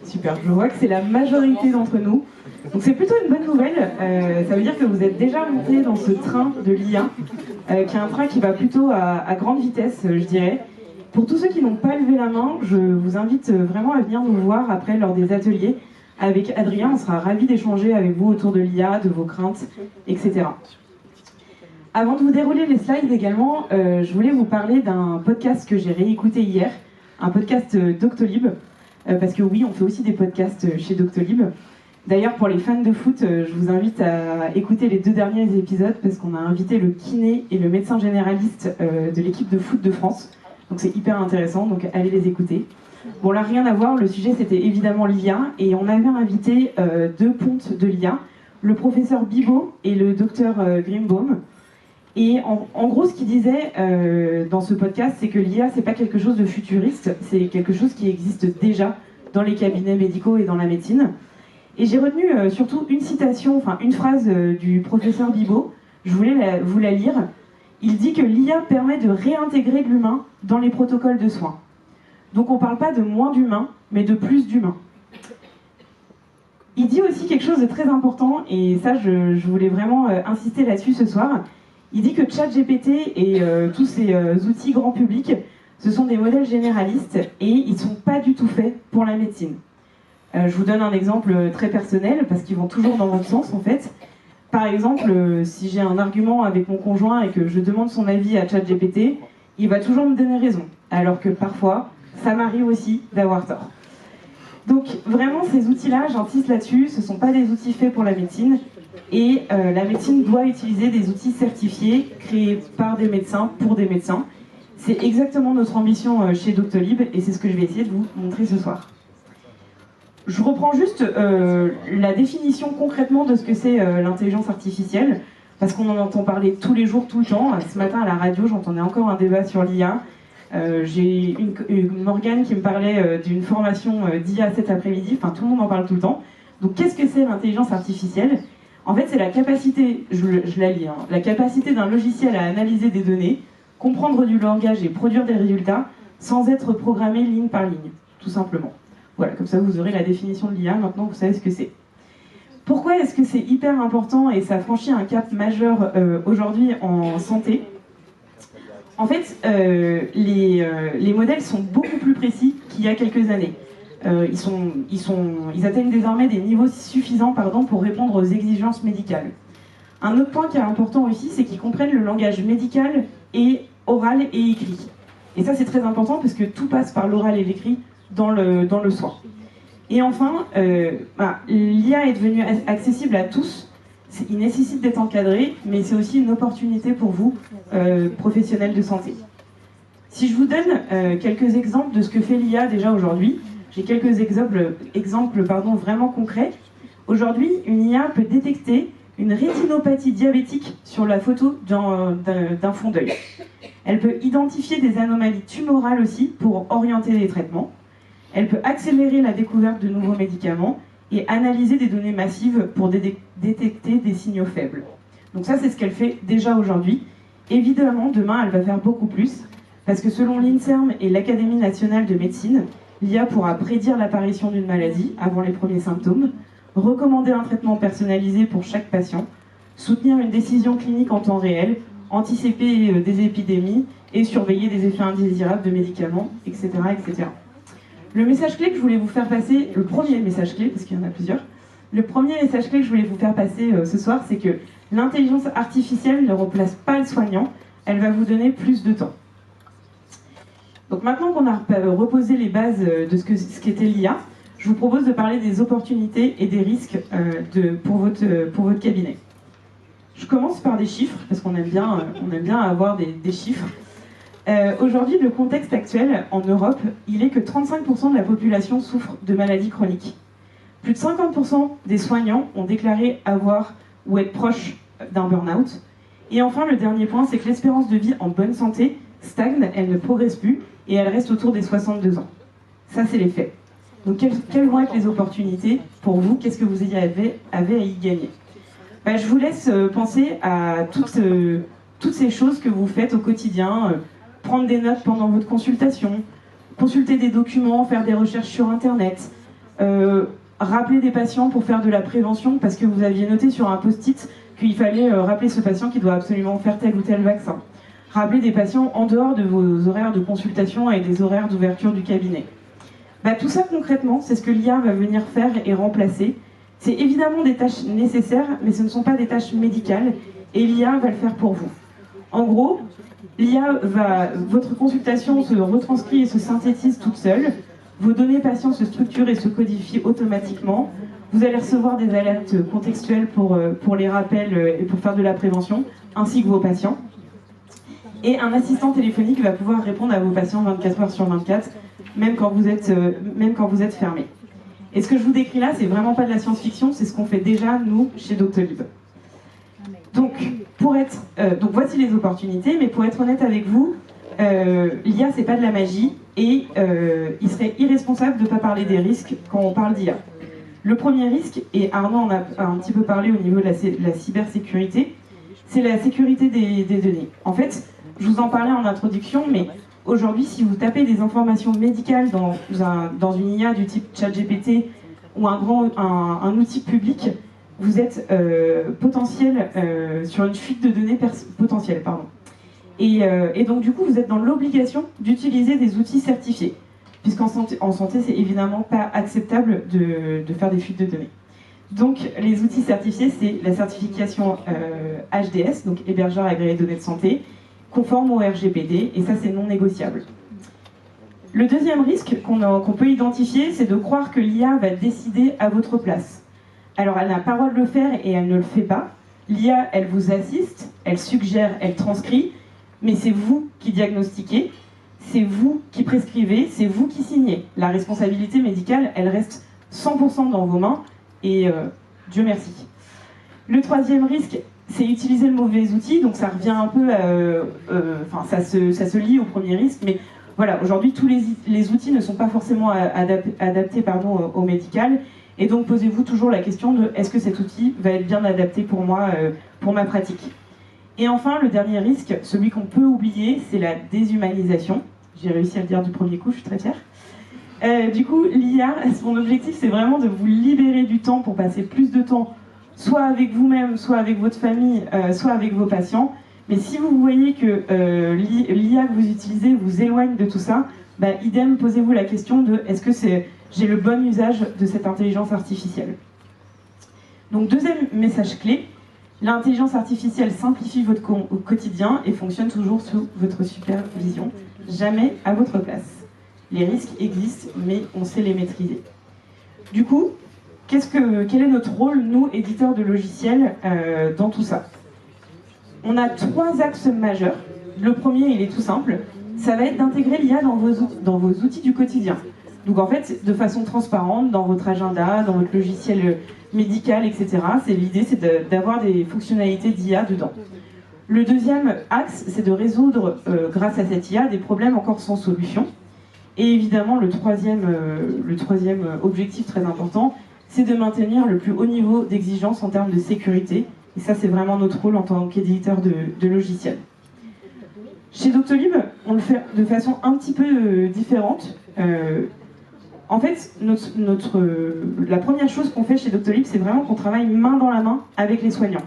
super. Je vois que c'est la majorité d'entre nous. Donc c'est plutôt une bonne nouvelle. Ça veut dire que vous êtes déjà monté dans ce train de l'IA, qui est un train qui va plutôt à grande vitesse, je dirais. Pour tous ceux qui n'ont pas levé la main, je vous invite vraiment à venir nous voir après lors des ateliers. Avec Adrien, on sera ravis d'échanger avec vous autour de l'IA, de vos craintes, etc. Avant de vous dérouler les slides également, je voulais vous parler d'un podcast que j'ai réécouté hier, un podcast Doctolib, parce que oui, on fait aussi des podcasts chez Doctolib. D'ailleurs, pour les fans de foot, je vous invite à écouter les 2 derniers épisodes parce qu'on a invité le kiné et le médecin généraliste de l'équipe de foot de France. Donc c'est hyper intéressant, donc allez les écouter. Bon, là, rien à voir, le sujet c'était évidemment l'IA et on avait invité 2 pontes de l'IA, le professeur Bibot et le docteur Grimbaum. Et en gros, ce qu'il disait dans ce podcast, c'est que l'IA, c'est pas quelque chose de futuriste, c'est quelque chose qui existe déjà dans les cabinets médicaux et dans la médecine. Et j'ai retenu surtout une citation, enfin une phrase du professeur Bibot. Je voulais vous la lire. Il dit que l'IA permet de réintégrer l'humain dans les protocoles de soins. Donc on ne parle pas de moins d'humain, mais de plus d'humain. Il dit aussi quelque chose de très important, et ça je voulais vraiment insister là-dessus ce soir. Il dit que ChatGPT et tous ces outils grand public, ce sont des modèles généralistes et ils ne sont pas du tout faits pour la médecine. Je vous donne un exemple très personnel, parce qu'ils vont toujours dans votre sens en fait. Par exemple, si j'ai un argument avec mon conjoint et que je demande son avis à ChatGPT, il va toujours me donner raison, alors que parfois, ça m'arrive aussi d'avoir tort. Donc vraiment, ces outils-là, j'insiste là-dessus, ce ne sont pas des outils faits pour la médecine, et la médecine doit utiliser des outils certifiés, créés par des médecins, pour des médecins. C'est exactement notre ambition chez Doctolib, et c'est ce que je vais essayer de vous montrer ce soir. Je reprends juste la définition concrètement de ce que c'est l'intelligence artificielle, parce qu'on en entend parler tous les jours, tout le temps. Ce matin à la radio, j'entendais encore un débat sur l'IA. J'ai une Morgane qui me parlait d'une formation d'IA cet après-midi. Enfin, tout le monde en parle tout le temps. Donc, qu'est-ce que c'est l'intelligence artificielle? En fait, c'est la capacité, je la lis, la capacité d'un logiciel à analyser des données, comprendre du langage et produire des résultats sans être programmé ligne par ligne, tout simplement. Voilà, comme ça vous aurez la définition de l'IA, maintenant vous savez ce que c'est. Pourquoi est-ce que c'est hyper important et ça franchit un cap majeur aujourd'hui en santé? En fait, les modèles sont beaucoup plus précis qu'il y a quelques années. Ils atteignent désormais des niveaux suffisants pour répondre aux exigences médicales. Un autre point qui est important aussi, c'est qu'ils comprennent le langage médical et oral et écrit. Et ça c'est très important parce que tout passe par l'oral et l'écrit dans le soin. Et enfin, l'IA est devenue accessible à tous. Il nécessite d'être encadré, mais c'est aussi une opportunité pour vous, professionnels de santé. Si je vous donne quelques exemples de ce que fait l'IA déjà aujourd'hui, j'ai quelques exemples vraiment concrets. Aujourd'hui, une IA peut détecter une rétinopathie diabétique sur la photo d'un fond d'œil. Elle peut identifier des anomalies tumorales aussi pour orienter les traitements. Elle peut accélérer la découverte de nouveaux médicaments et analyser des données massives pour détecter des signaux faibles. Donc ça, c'est ce qu'elle fait déjà aujourd'hui. Évidemment, demain, elle va faire beaucoup plus, parce que selon l'INSERM et l'Académie nationale de médecine, l'IA pourra prédire l'apparition d'une maladie avant les premiers symptômes, recommander un traitement personnalisé pour chaque patient, soutenir une décision clinique en temps réel, anticiper des épidémies et surveiller des effets indésirables de médicaments, etc., etc. Le message clé que je voulais vous faire passer, le premier message clé, parce qu'il y en a plusieurs, le premier message clé que je voulais vous faire passer ce soir, c'est que l'intelligence artificielle ne remplace pas le soignant, elle va vous donner plus de temps. Donc maintenant qu'on a reposé les bases de ce qu'était l'IA, je vous propose de parler des opportunités et des risques pour votre cabinet. Je commence par des chiffres, parce qu'on aime bien avoir des chiffres. Aujourd'hui, le contexte actuel en Europe, il est que 35% de la population souffre de maladies chroniques. Plus de 50% des soignants ont déclaré avoir ou être proches d'un burn-out. Et enfin, le dernier point, c'est que l'espérance de vie en bonne santé stagne, elle ne progresse plus, et elle reste autour des 62 ans. Ça, c'est les faits. Donc, quelles vont être les opportunités pour vous? Qu'est-ce que vous avez à y gagner? Je vous laisse penser à toutes ces choses que vous faites au quotidien, prendre des notes pendant votre consultation, consulter des documents, faire des recherches sur Internet, rappeler des patients pour faire de la prévention parce que vous aviez noté sur un post-it qu'il fallait rappeler ce patient qui doit absolument faire tel ou tel vaccin. Rappeler des patients en dehors de vos horaires de consultation et des horaires d'ouverture du cabinet. Tout ça concrètement, c'est ce que l'IA va venir faire et remplacer. C'est évidemment des tâches nécessaires, mais ce ne sont pas des tâches médicales, et l'IA va le faire pour vous. En gros, votre consultation se retranscrit et se synthétise toute seule, vos données patients se structurent et se codifient automatiquement, Vous allez recevoir des alertes contextuelles pour les rappels et pour faire de la prévention, ainsi que vos patients. Et un assistant téléphonique va pouvoir répondre à vos patients 24 heures sur 24, même quand vous êtes fermé. Et ce que je vous décris là, c'est vraiment pas de la science-fiction, c'est ce qu'on fait déjà, nous, chez Doctolib. Donc voici les opportunités, mais pour être honnête avec vous, l'IA, c'est pas de la magie, et il serait irresponsable de ne pas parler des risques quand on parle d'IA. Le premier risque, et Arnaud en a un petit peu parlé au niveau de la cybersécurité, c'est la sécurité des données. En fait, je vous en parlais en introduction, mais aujourd'hui, si vous tapez des informations médicales dans une IA du type ChatGPT ou un outil public, vous êtes sur une fuite de données potentielle. Et donc, du coup, vous êtes dans l'obligation d'utiliser des outils certifiés, puisqu'en santé, c'est évidemment pas acceptable de faire des fuites de données. Donc, les outils certifiés, c'est la certification HDS, donc hébergeur agréé de données de santé, conforme au RGPD, et ça, c'est non négociable. Le deuxième risque qu'on peut identifier, c'est de croire que l'IA va décider à votre place. Alors, elle n'a pas le droit de le faire et elle ne le fait pas. L'IA, elle vous assiste, elle suggère, elle transcrit, mais c'est vous qui diagnostiquez, c'est vous qui prescrivez, c'est vous qui signez. La responsabilité médicale, elle reste 100% dans vos mains, et Dieu merci. Le troisième risque, c'est utiliser le mauvais outil, donc ça revient un peu, ça se lie au premier risque, mais voilà, aujourd'hui tous les outils ne sont pas forcément adaptés au médical, et donc posez-vous toujours la question de est-ce que cet outil va être bien adapté pour moi, pour ma pratique. Et enfin, le dernier risque, celui qu'on peut oublier, c'est la déshumanisation. J'ai réussi à le dire du premier coup, je suis très fière. Du coup, l'IA, son objectif, c'est vraiment de vous libérer du temps pour passer plus de temps, soit avec vous-même, soit avec votre famille, soit avec vos patients. Mais si vous voyez que l'IA que vous utilisez vous éloigne de tout ça, idem, posez-vous la question de est-ce que j'ai le bon usage de cette intelligence artificielle. Donc, deuxième message clé, l'intelligence artificielle simplifie votre quotidien et fonctionne toujours sous votre supervision, jamais à votre place. Les risques existent, mais on sait les maîtriser. Du coup, quel est notre rôle, nous, éditeurs de logiciels, dans tout ça? On a 3 axes majeurs. Le premier, il est tout simple. Ça va être d'intégrer l'IA dans vos outils du quotidien. Donc en fait, de façon transparente, dans votre agenda, dans votre logiciel médical, etc. L'idée, c'est d'avoir des fonctionnalités d'IA dedans. Le deuxième axe, c'est de résoudre, grâce à cette IA, des problèmes encore sans solution. Et évidemment, le troisième objectif très important, c'est de maintenir le plus haut niveau d'exigence en termes de sécurité. Et ça, c'est vraiment notre rôle en tant qu'éditeur de logiciels. Chez Doctolib, on le fait de façon un petit peu différente. En fait, la première chose qu'on fait chez Doctolib, c'est vraiment qu'on travaille main dans la main avec les soignants.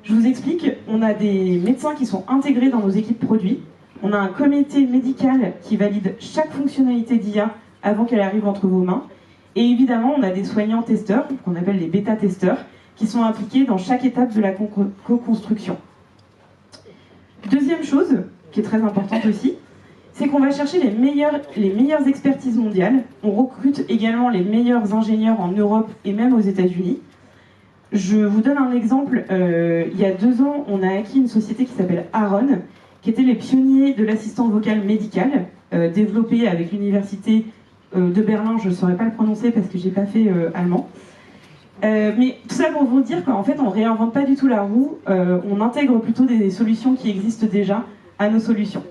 Je vous explique, on a des médecins qui sont intégrés dans nos équipes produits. On a un comité médical qui valide chaque fonctionnalité d'IA avant qu'elle arrive entre vos mains. Et évidemment, on a des soignants testeurs, qu'on appelle les bêta-testeurs, qui sont impliqués dans chaque étape de la co-construction. Deuxième chose, qui est très importante aussi, c'est qu'on va chercher les meilleures expertises mondiales. On recrute également les meilleurs ingénieurs en Europe et même aux États-Unis. Je vous donne un exemple. Il y a 2 ans, on a acquis une société qui s'appelle Aaron, qui était les pionniers de l'assistant vocal médical, développé avec l'université de Berlin. Je ne saurais pas le prononcer parce que je n'ai pas fait allemand. Mais tout ça pour vous dire qu'en fait, on ne réinvente pas du tout la roue, on intègre plutôt des solutions qui existent déjà à nos solutions.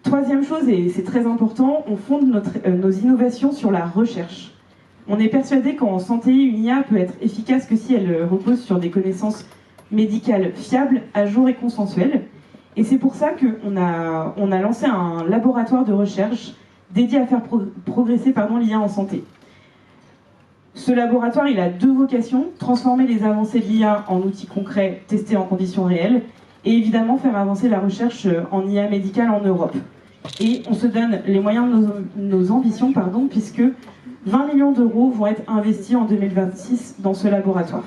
Troisième chose, et c'est très important, on fonde nos innovations sur la recherche. On est persuadé qu'en santé, une IA peut être efficace que si elle repose sur des connaissances médicales fiables, à jour et consensuelles. Et c'est pour ça qu'on a lancé un laboratoire de recherche dédié à faire progresser l'IA en santé. Ce laboratoire, il a 2 vocations, transformer les avancées de l'IA en outils concrets testés en conditions réelles, et évidemment faire avancer la recherche en IA médicale en Europe. Et on se donne les moyens de nos ambitions, puisque 20 millions d'euros vont être investis en 2026 dans ce laboratoire.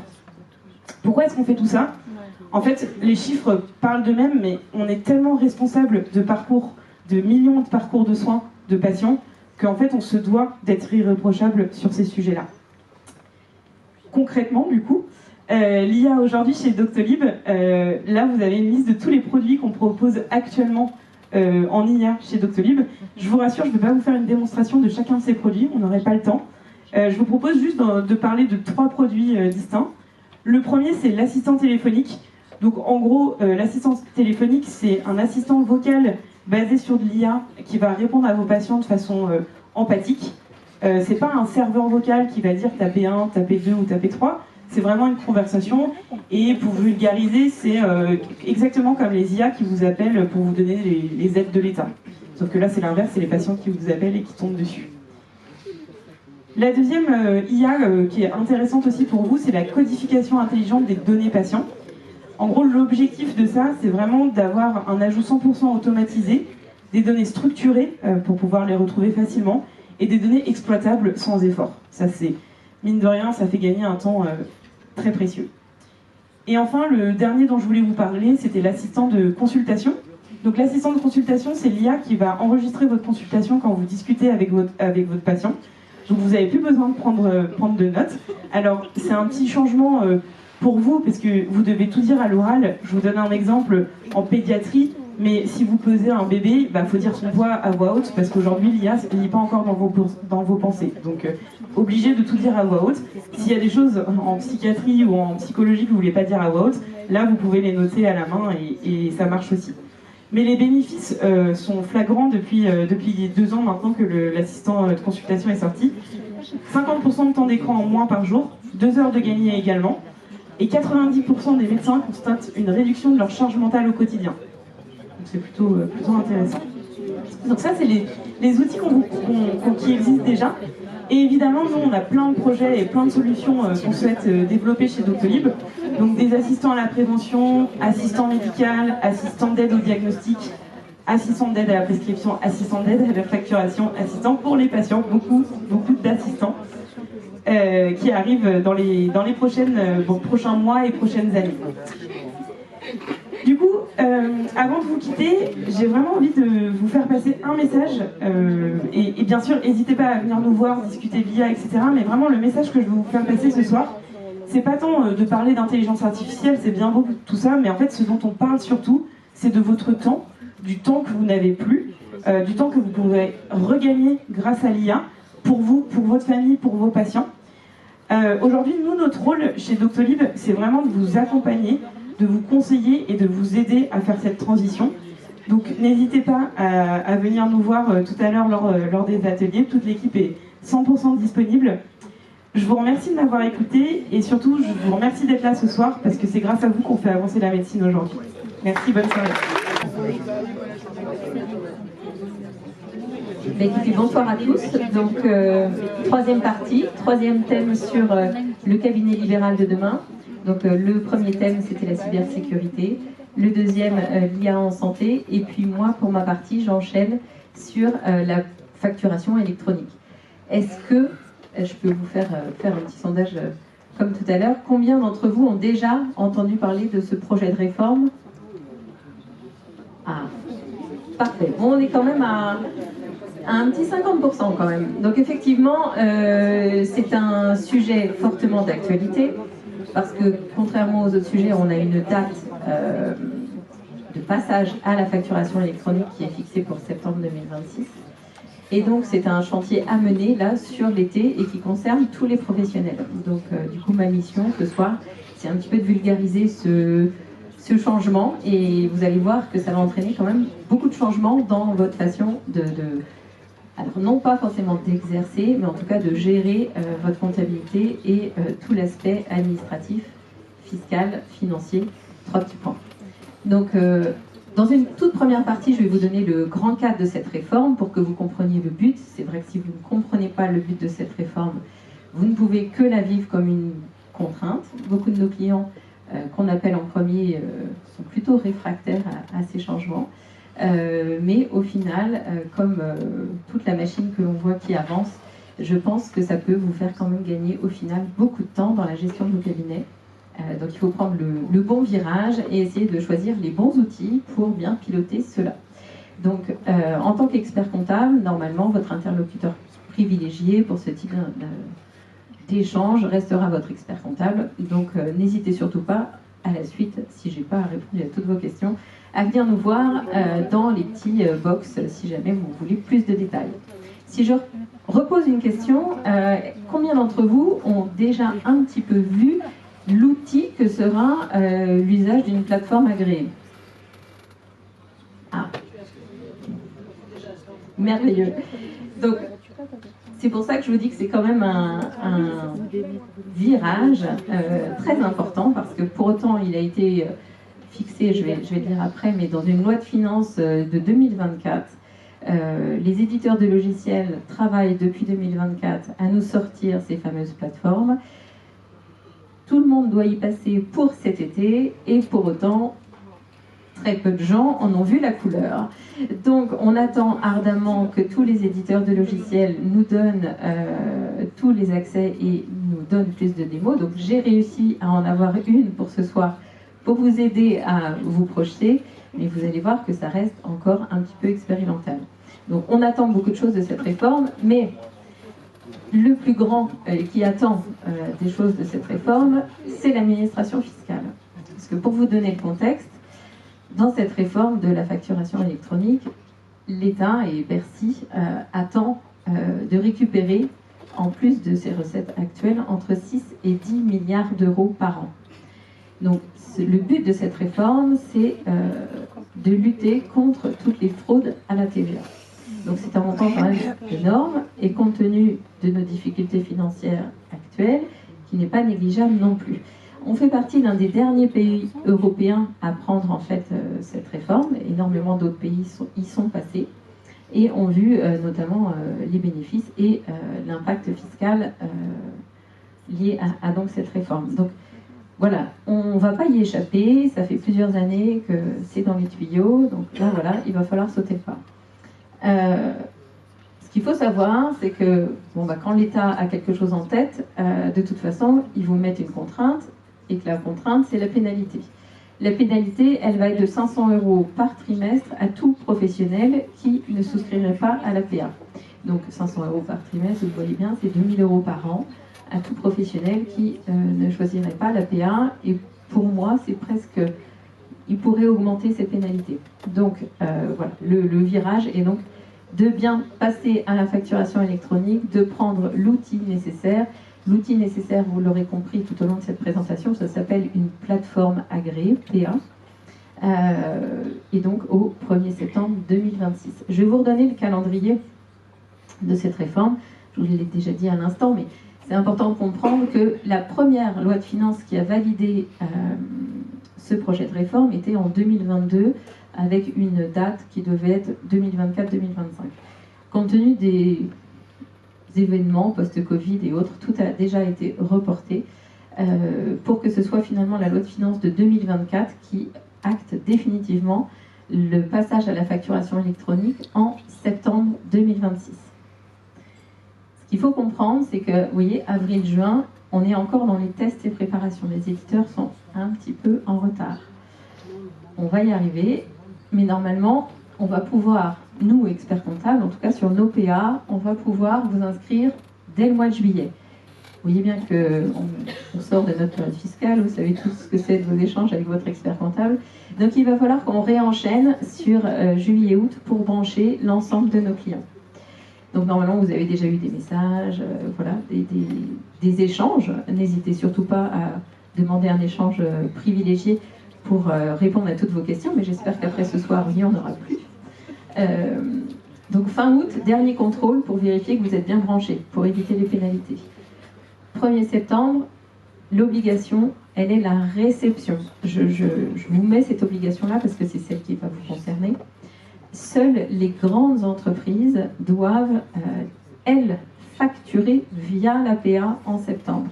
Pourquoi est-ce qu'on fait tout ça? En fait, les chiffres parlent d'eux-mêmes, mais on est tellement responsable de millions de parcours de soins de patients, qu'en fait on se doit d'être irréprochable sur ces sujets-là. concrètement, du coup, l'IA aujourd'hui chez Doctolib, là vous avez une liste de tous les produits qu'on propose actuellement en IA chez Doctolib. Je vous rassure, je ne vais pas vous faire une démonstration de chacun de ces produits, on n'aurait pas le temps. Je vous propose juste de parler de 3 produits distincts. Le premier, c'est l'assistant téléphonique. Donc en gros, l'assistant téléphonique, c'est un assistant vocal basé sur de l'IA qui va répondre à vos patients de façon empathique. C'est pas un serveur vocal qui va dire tapez 1, tapez 2 ou tapez 3. C'est vraiment une conversation. Et pour vulgariser, c'est exactement comme les IA qui vous appellent pour vous donner les aides de l'État. Sauf que là, c'est l'inverse, c'est les patients qui vous appellent et qui tombent dessus. La deuxième IA qui est intéressante aussi pour vous, c'est la codification intelligente des données patients. En gros, l'objectif de ça, c'est vraiment d'avoir un ajout 100% automatisé, des données structurées pour pouvoir les retrouver facilement, et des données exploitables sans effort. Ça, c'est, mine de rien, ça fait gagner un temps très précieux. Et enfin, le dernier dont je voulais vous parler, c'était l'assistant de consultation. Donc l'assistant de consultation, c'est l'IA qui va enregistrer votre consultation quand vous discutez avec votre patient. Donc vous n'avez plus besoin de prendre de notes. Alors c'est un petit changement pour vous, parce que vous devez tout dire à l'oral. Je vous donne un exemple en pédiatrie, mais si vous posez un bébé, il faut dire son poids à voix haute, parce qu'aujourd'hui l'IA ne lit pas encore dans vos pensées. Donc obligé de tout dire à voix haute. S'il y a des choses en psychiatrie ou en psychologie que vous ne voulez pas dire à voix haute, là vous pouvez les noter à la main et ça marche aussi. Mais les bénéfices sont flagrants depuis 2 ans maintenant que l'assistant de consultation est sorti. 50% de temps d'écran en moins par jour, 2 heures de gagné également, et 90% des médecins constatent une réduction de leur charge mentale au quotidien. Donc c'est plutôt intéressant. Donc ça, c'est les outils qui existent déjà. Et évidemment, nous, on a plein de projets et plein de solutions qu'on souhaite développer chez Doctolib. Donc des assistants à la prévention, assistants médicaux, assistants d'aide au diagnostic, assistants d'aide à la prescription, assistants d'aide à la facturation, assistants pour les patients, beaucoup d'assistants qui arrivent dans les prochains mois et prochaines années. Du coup, avant de vous quitter, j'ai vraiment envie de vous faire passer un message. Et bien sûr, n'hésitez pas à venir nous voir, discuter via, etc. Mais vraiment, le message que je veux vous faire passer ce soir, c'est pas tant de parler d'intelligence artificielle, c'est bien beau tout ça, mais en fait, ce dont on parle surtout, c'est de votre temps, du temps que vous n'avez plus, du temps que vous pouvez regagner grâce à l'IA, pour vous, pour votre famille, pour vos patients. Aujourd'hui, nous, notre rôle chez Doctolib, c'est vraiment de vous accompagner, de vous conseiller et de vous aider à faire cette transition. Donc n'hésitez pas à venir nous voir tout à l'heure lors des ateliers. Toute l'équipe est 100% disponible. Je vous remercie de m'avoir écouté et surtout je vous remercie d'être là ce soir parce que c'est grâce à vous qu'on fait avancer la médecine aujourd'hui. Merci, bonne soirée. Écoutez, bonsoir à tous. Donc, troisième partie, troisième thème sur le cabinet libéral de demain. Donc, le premier thème, c'était la cybersécurité. Le deuxième, l'IA en santé. Et puis moi, pour ma partie, j'enchaîne sur la facturation électronique. Est-ce que je peux vous faire un petit sondage comme tout à l'heure? Combien d'entre vous ont déjà entendu parler de ce projet de réforme? Ah, parfait. Bon, on est quand même à un petit 50% quand même. Donc effectivement, c'est un sujet fortement d'actualité, parce que contrairement aux autres sujets, on a une date de passage à la facturation électronique qui est fixée pour septembre 2026. Et donc c'est un chantier à mener là sur l'été et qui concerne tous les professionnels. Donc du coup ma mission ce soir, c'est un petit peu de vulgariser ce changement, et vous allez voir que ça va entraîner quand même beaucoup de changements dans votre façon alors non pas forcément d'exercer, mais en tout cas de gérer votre comptabilité et tout l'aspect administratif, fiscal, financier. 3 petits points. Donc dans une toute première partie, je vais vous donner le grand cadre de cette réforme pour que vous compreniez le but. C'est vrai que si vous ne comprenez pas le but de cette réforme, vous ne pouvez que la vivre comme une contrainte. Beaucoup de nos clients qu'on appelle en premier sont plutôt réfractaires à ces changements. Mais au final, comme toute la machine que l'on voit qui avance, je pense que ça peut vous faire quand même gagner au final beaucoup de temps dans la gestion de vos cabinets. Donc il faut prendre le bon virage et essayer de choisir les bons outils pour bien piloter cela. Donc en tant qu'expert comptable, normalement votre interlocuteur privilégié pour ce type d'échange restera votre expert comptable. Donc n'hésitez surtout pas, à la suite, si j'ai pas répondu à toutes vos questions, à venir nous voir dans les petits box si jamais vous voulez plus de détails. Si je repose une question, combien d'entre vous ont déjà un petit peu vu l'outil que sera l'usage d'une plateforme agréée? Ah, merveilleux. Donc, c'est pour ça que je vous dis que c'est quand même un virage très important, parce que pour autant, il a été fixé, je vais le dire après, mais dans une loi de finances de 2024. Les éditeurs de logiciels travaillent depuis 2024 à nous sortir ces fameuses plateformes. Tout le monde doit y passer pour cet été, et pour autant, très peu de gens en ont vu la couleur. Donc on attend ardemment que tous les éditeurs de logiciels nous donnent tous les accès et nous donnent plus de démos. Donc j'ai réussi à en avoir une pour ce soir pour vous aider à vous projeter, mais vous allez voir que ça reste encore un petit peu expérimental. Donc on attend beaucoup de choses de cette réforme, mais le plus grand qui attend des choses de cette réforme, c'est l'administration fiscale. Parce que pour vous donner le contexte, dans cette réforme de la facturation électronique, l'État et Bercy attend de récupérer, en plus de ses recettes actuelles, entre 6 et 10 milliards d'euros par an. Donc le but de cette réforme, c'est de lutter contre toutes les fraudes à la TVA. Donc c'est un montant quand même énorme, et compte tenu de nos difficultés financières actuelles, qui n'est pas négligeable non plus. On fait partie d'un des derniers pays européens à prendre en fait cette réforme. Énormément d'autres pays y sont passés et ont vu notamment les bénéfices et l'impact fiscal lié à donc cette réforme. Donc voilà, on ne va pas y échapper, ça fait plusieurs années que c'est dans les tuyaux, donc là voilà, il va falloir sauter le pas. Ce qu'il faut savoir, c'est que quand l'État a quelque chose en tête, de toute façon, ils vous mettent une contrainte, et que la contrainte, c'est la pénalité. La pénalité, elle va être de 500 € par trimestre à tout professionnel qui ne souscrirait pas à l'APA. Donc 500 € par trimestre, vous voyez bien, c'est 2000 € par an à tout professionnel qui ne choisirait pas l'APA. Et pour moi, c'est presque... Il pourrait augmenter ces pénalités. Donc voilà, le virage est donc de bien passer à la facturation électronique, de prendre l'outil nécessaire. L'outil nécessaire, vous l'aurez compris tout au long de cette présentation, ça s'appelle une plateforme agréée, PA, et donc au 1er septembre 2026. Je vais vous redonner le calendrier de cette réforme. Je vous l'ai déjà dit à l'instant, mais c'est important de comprendre que la première loi de finances qui a validé ce projet de réforme était en 2022, avec une date qui devait être 2024-2025. Compte tenu des événements post-Covid et autres, tout a déjà été reporté pour que ce soit finalement la loi de finances de 2024 qui acte définitivement le passage à la facturation électronique en septembre 2026. Ce qu'il faut comprendre, c'est que, vous voyez, avril-juin, on est encore dans les tests et préparations. Les éditeurs sont un petit peu en retard. On va y arriver, mais normalement, on va pouvoir, nous, experts comptables, en tout cas sur nos PA, on va pouvoir vous inscrire dès le mois de juillet. Vous voyez bien qu'on sort de notre période fiscale, vous savez tous ce que c'est de vos échanges avec votre expert comptable. Donc il va falloir qu'on réenchaîne sur juillet-août pour brancher l'ensemble de nos clients. Donc normalement, vous avez déjà eu des messages, voilà, des échanges. N'hésitez surtout pas à demander un échange privilégié pour répondre à toutes vos questions, mais j'espère qu'après ce soir, il n'y en aura plus. Donc fin août, dernier contrôle pour vérifier que vous êtes bien branchés, pour éviter les pénalités. 1er septembre, l'obligation, elle est la réception. Je vous mets cette obligation-là parce que c'est celle qui va vous concerner. Seules les grandes entreprises doivent, elles, facturer via l'APA en septembre.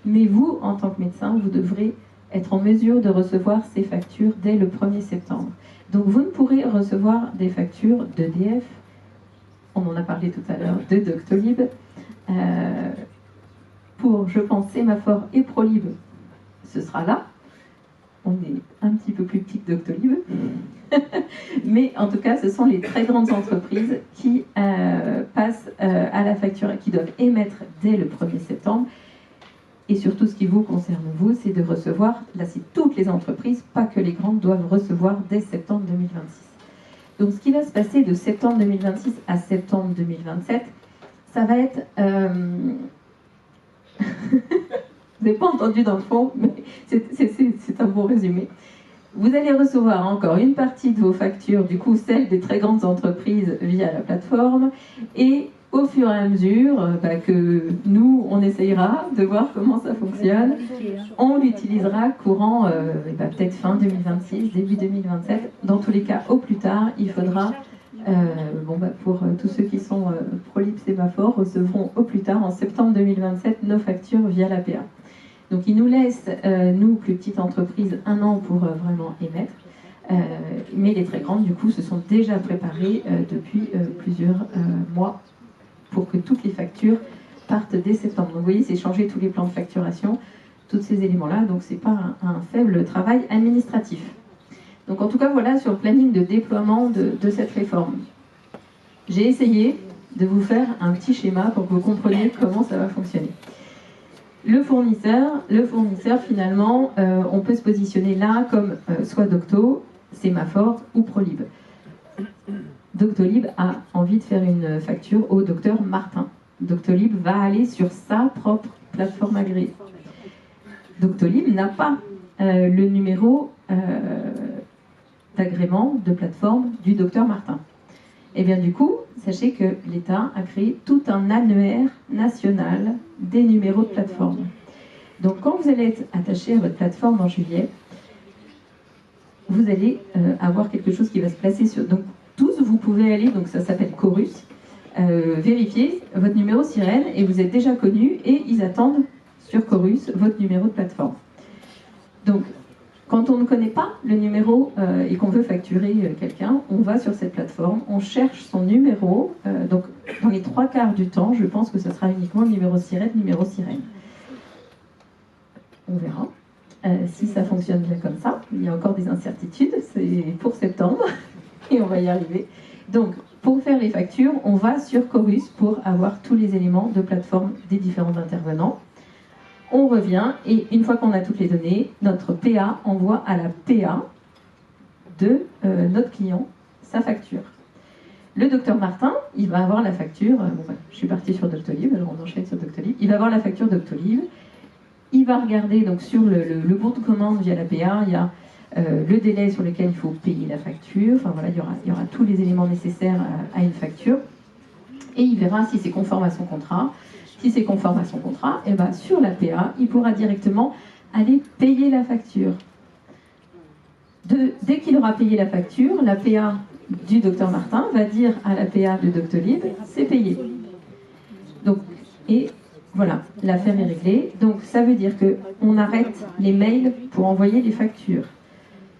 Mais vous, en tant que médecin, vous devrez être en mesure de recevoir ces factures dès le 1er septembre. Donc vous ne pourrez recevoir des factures d'EDF, on en a parlé tout à l'heure, de Doctolib, pour, je pense, Sémaphore et Prolib, ce sera là. On est un petit peu plus petit que Doctolib. Mais en tout cas, ce sont les très grandes entreprises qui passent à la facture, qui doivent émettre dès le 1er septembre. Et surtout, ce qui vous concerne, vous, c'est de recevoir, là c'est toutes les entreprises, pas que les grandes, doivent recevoir dès septembre 2026. Donc ce qui va se passer de septembre 2026 à septembre 2027, ça va être... Vous n'avez pas entendu dans le fond, mais c'est un bon résumé. Vous allez recevoir encore une partie de vos factures, du coup celles des très grandes entreprises via la plateforme, et au fur et à mesure que nous, on essayera de voir comment ça fonctionne, on l'utilisera courant peut-être fin 2026, début 2027. Dans tous les cas, au plus tard, il faudra, pour tous ceux qui sont Prolib Sémaphore, recevront au plus tard, en septembre 2027, nos factures via l'APA. Donc il nous laisse, nous, plus petites entreprises, 1 an pour vraiment émettre. Mais les très grandes, du coup, se sont déjà préparées depuis plusieurs mois pour que toutes les factures partent dès septembre. Donc vous voyez, c'est changer tous les plans de facturation, tous ces éléments-là, donc c'est pas un faible travail administratif. Donc en tout cas, voilà sur le planning de déploiement de cette réforme. J'ai essayé de vous faire un petit schéma pour que vous compreniez comment ça va fonctionner. Le fournisseur finalement, on peut se positionner là comme soit Docto, Sémaphore ou Prolib. Doctolib a envie de faire une facture au docteur Martin. Doctolib va aller sur sa propre plateforme agréée. Doctolib n'a pas le numéro d'agrément de plateforme du docteur Martin. Et bien du coup, sachez que l'État a créé tout un annuaire national des numéros de plateforme. Donc quand vous allez être attaché à votre plateforme en juillet, vous allez avoir quelque chose qui va se placer sur... Donc tous, vous pouvez aller, donc ça s'appelle Chorus, vérifier votre numéro sirène et vous êtes déjà connu et ils attendent sur Chorus votre numéro de plateforme. Donc quand on ne connaît pas le numéro et qu'on veut facturer quelqu'un, on va sur cette plateforme, on cherche son numéro. Donc, dans les 3/4 du temps, je pense que ce sera uniquement le numéro sirène. On verra si ça fonctionne bien comme ça. Il y a encore des incertitudes, c'est pour septembre et on va y arriver. Donc, pour faire les factures, on va sur Chorus pour avoir tous les éléments de plateforme des différents intervenants. On revient et une fois qu'on a toutes les données, notre PA envoie à la PA de notre client sa facture. Le docteur Martin, il va avoir la facture, je suis partie sur Doctolib, alors on enchaîne sur Doctolib, il va avoir la facture Doctolib, il va regarder donc sur le bon de commande via la PA, il y a le délai sur lequel il faut payer la facture, enfin voilà, il y aura tous les éléments nécessaires à une facture, et il verra si c'est conforme à son contrat. Si c'est conforme à son contrat, et ben sur la PA, il pourra directement aller payer la facture. Dès qu'il aura payé la facture, la PA du docteur Martin va dire à la PA de Doctolib, c'est payé. Donc, et voilà, l'affaire est réglée. Donc ça veut dire qu'on arrête les mails pour envoyer les factures.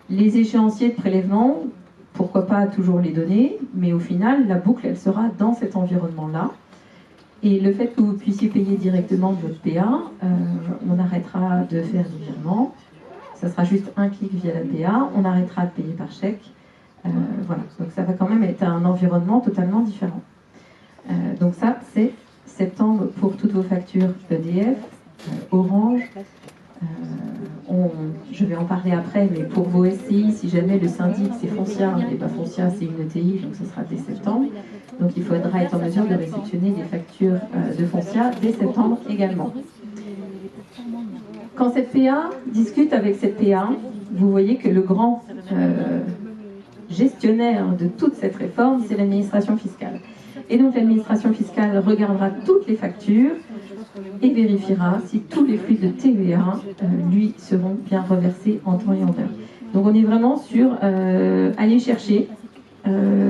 Les échéanciers de prélèvement, pourquoi pas toujours les donner, mais au final, la boucle, elle sera dans cet environnement-là. Et le fait que vous puissiez payer directement de votre PA, on arrêtera de faire des virements. Ça sera juste un clic via la PA. On arrêtera de payer par chèque. Voilà. Donc ça va quand même être un environnement totalement différent. Donc ça, c'est septembre pour toutes vos factures EDF, Orange. Je vais en parler après, mais pour vos SCI, si jamais le syndic c'est Foncia, et pas Foncia c'est une ETI, donc ce sera dès septembre. Donc il faudra être en mesure de réceptionner des factures de Foncia dès septembre également. Quand cette PA discute avec cette PA, vous voyez que le grand gestionnaire de toute cette réforme, c'est l'administration fiscale. Et donc l'administration fiscale regardera toutes les factures et vérifiera si tous les flux de TVA, lui, seront bien reversés en temps et en heure. Donc on est vraiment sur aller chercher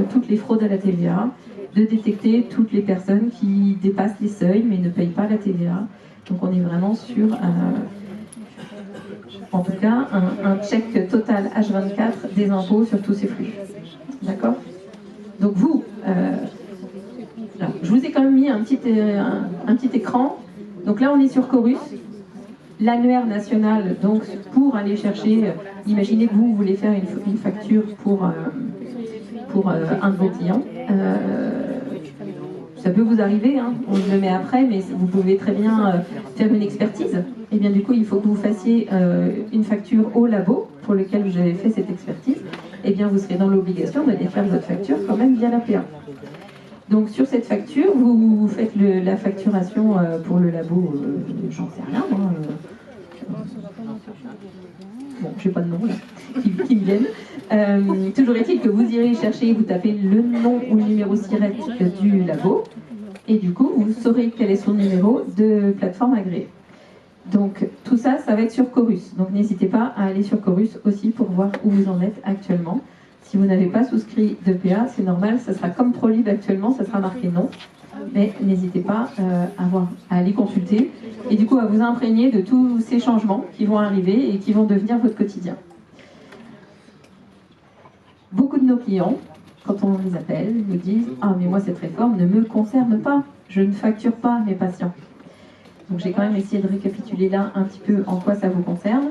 toutes les fraudes à la TVA, de détecter toutes les personnes qui dépassent les seuils mais ne payent pas la TVA. Donc on est vraiment sur, en tout cas, un check total H24 des impôts sur tous ces flux. D'accord? Donc vous, là, je vous ai quand même mis un petit écran. Donc là on est sur Chorus, l'annuaire national, donc pour aller chercher, imaginez que vous voulez faire une facture pour un de vos clients. ça peut vous arriver, hein, on le met après, mais vous pouvez très bien faire une expertise. Et bien du coup, il faut que vous fassiez une facture au labo pour lequel vous avez fait cette expertise. Et bien vous serez dans l'obligation d'aller faire votre facture quand même via l'APA. Donc sur cette facture, vous faites la facturation pour le labo, j'en sais rien, moi. Bon, je n'ai pas de nom là, qui me viennent. Toujours est-il que vous irez chercher, vous tapez le nom ou le numéro SIRET du labo, et du coup, vous saurez quel est son numéro de plateforme agréée. Donc tout ça, ça va être sur Chorus. Donc n'hésitez pas à aller sur Chorus aussi pour voir où vous en êtes actuellement. Si vous n'avez pas souscrit d'EPA, c'est normal, ça sera comme Prolib actuellement, ça sera marqué non. Mais n'hésitez pas à aller consulter et du coup à vous imprégner de tous ces changements qui vont arriver et qui vont devenir votre quotidien. Beaucoup de nos clients, quand on les appelle, nous disent « Ah mais moi cette réforme ne me concerne pas, je ne facture pas mes patients ». Donc j'ai quand même essayé de récapituler là un petit peu en quoi ça vous concerne.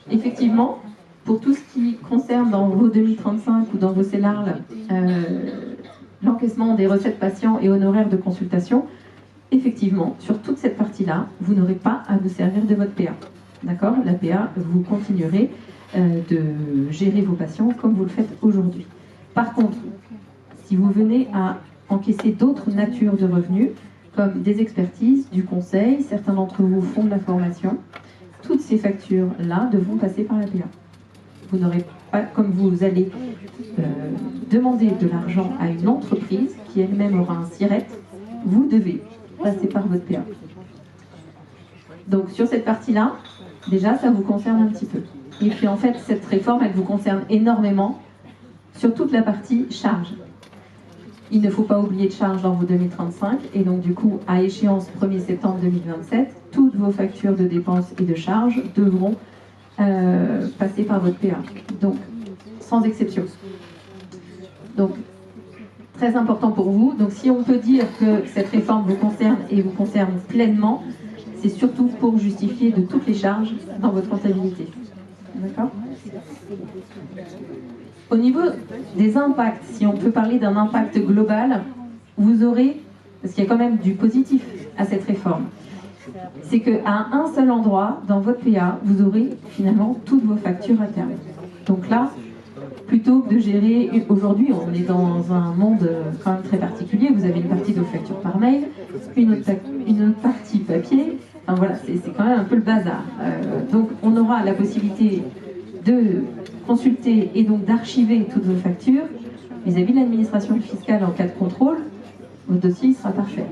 Effectivement, pour tout ce qui concerne dans vos 2035 ou dans vos CELARL, l'encaissement des recettes patients et honoraires de consultation, effectivement, sur toute cette partie-là, vous n'aurez pas à vous servir de votre PA. D'accord ? La PA, vous continuerez de gérer vos patients comme vous le faites aujourd'hui. Par contre, si vous venez à encaisser d'autres natures de revenus, comme des expertises, du conseil, certains d'entre vous font de la formation, toutes ces factures-là devront passer par la PA. Vous n'aurez pas, comme vous allez demander de l'argent à une entreprise qui elle-même aura un SIRET, vous devez passer par votre PA. Donc sur cette partie-là, déjà ça vous concerne un petit peu. Et puis en fait, cette réforme, elle vous concerne énormément sur toute la partie charge. Il ne faut pas oublier de charge dans vos 2035 et donc du coup, à échéance 1er septembre 2027, toutes vos factures de dépenses et de charges devront passer par votre PA. Donc, sans exception. Donc, très important pour vous. Donc, si on peut dire que cette réforme vous concerne et vous concerne pleinement, c'est surtout pour justifier de toutes les charges dans votre comptabilité. D'accord ? Au niveau des impacts, si on peut parler d'un impact global, vous aurez, parce qu'il y a quand même du positif à cette réforme, c'est qu'à un seul endroit, dans votre PA, vous aurez finalement toutes vos factures à terme. Donc là, plutôt que de gérer, aujourd'hui on est dans un monde quand même très particulier, vous avez une partie de vos factures par mail, une autre partie papier, enfin voilà, c'est quand même un peu le bazar. Donc on aura la possibilité de consulter et donc d'archiver toutes vos factures vis-à-vis de l'administration fiscale en cas de contrôle, votre dossier sera parfait.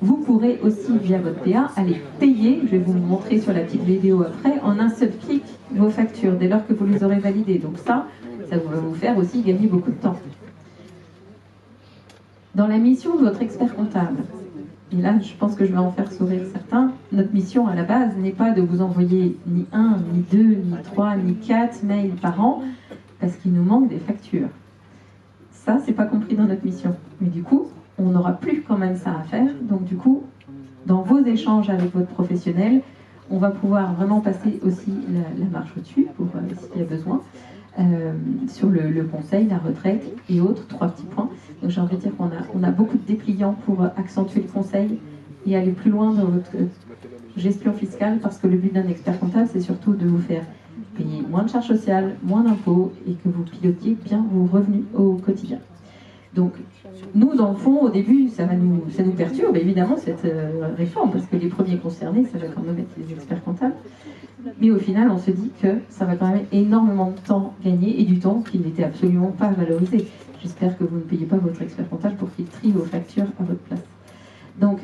Vous pourrez aussi, via votre PA, aller payer, je vais vous montrer sur la petite vidéo après, en un seul clic vos factures, dès lors que vous les aurez validées. Donc ça va vous faire aussi gagner beaucoup de temps. Dans la mission de votre expert comptable, et là je pense que je vais en faire sourire certains, notre mission à la base n'est pas de vous envoyer ni 1, ni 2, ni 3, ni 4 mails par an, parce qu'il nous manque des factures. Ça, c'est pas compris dans notre mission. Mais du coup, on n'aura plus quand même ça à faire. Donc du coup, dans vos échanges avec votre professionnel, on va pouvoir vraiment passer aussi la marche au-dessus, pour s'il y a besoin, sur le conseil, la retraite et autres, 3 petits points. Donc j'ai envie de dire qu'on a beaucoup de dépliants pour accentuer le conseil et aller plus loin dans votre gestion fiscale, parce que le but d'un expert comptable, c'est surtout de vous faire payer moins de charges sociales, moins d'impôts, et que vous pilotiez bien vos revenus au quotidien. Donc, nous, dans le fond, au début, ça nous perturbe, évidemment, cette réforme, parce que les premiers concernés, ça va quand même être les experts comptables. Mais au final, on se dit que ça va quand même énormément de temps gagné, et du temps qui n'était absolument pas valorisé. J'espère que vous ne payez pas votre expert comptable pour qu'il trie vos factures à votre place. Donc,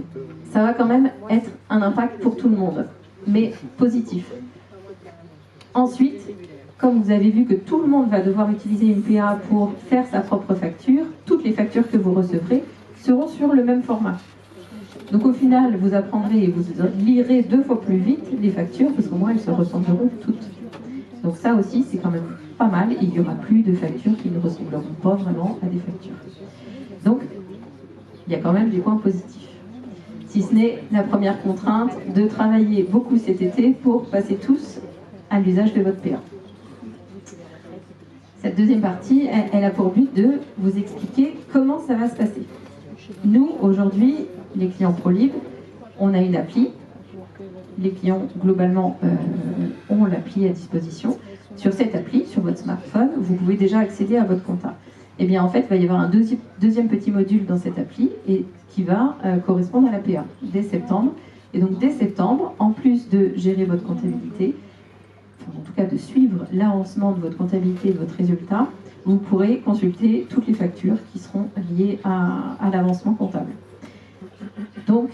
ça va quand même être un impact pour tout le monde, mais positif. Ensuite, comme vous avez vu que tout le monde va devoir utiliser une PA pour faire sa propre facture, toutes les factures que vous recevrez seront sur le même format. Donc au final, vous apprendrez et vous lirez 2 fois plus vite les factures, parce qu'au moins elles se ressembleront toutes. Donc ça aussi, c'est quand même pas mal, et il n'y aura plus de factures qui ne ressembleront pas vraiment à des factures. Donc, il y a quand même des points positifs. Si ce n'est la première contrainte de travailler beaucoup cet été pour passer tous à l'usage de votre PA. Cette deuxième partie, elle a pour but de vous expliquer comment ça va se passer. Nous, aujourd'hui, les clients ProLib, on a une appli. Les clients, globalement, ont l'appli à disposition. Sur cette appli, sur votre smartphone, vous pouvez déjà accéder à votre compta. Et bien, en fait, il va y avoir un deuxième petit module dans cette appli et qui va correspondre à la PA dès septembre. Et donc, dès septembre, en plus de gérer votre comptabilité, enfin, en tout cas de suivre l'avancement de votre comptabilité et de votre résultat, vous pourrez consulter toutes les factures qui seront liées à l'avancement comptable. Donc,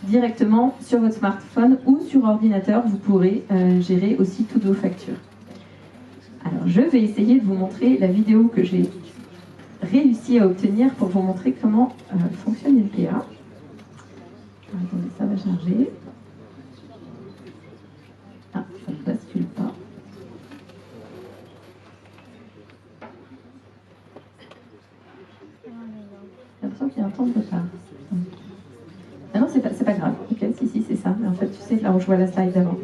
directement sur votre smartphone ou sur ordinateur, vous pourrez gérer aussi toutes vos factures. Alors, je vais essayer de vous montrer la vidéo que j'ai réussi à obtenir pour vous montrer comment fonctionne le PA. Attendez, ça va charger. Ah, ça ne bascule pas. J'ai l'impression qu'il y a un temps de retard. Ah non, c'est pas grave. Ok, si, c'est ça. Mais en fait, tu sais, là où je vois la slide d'avant.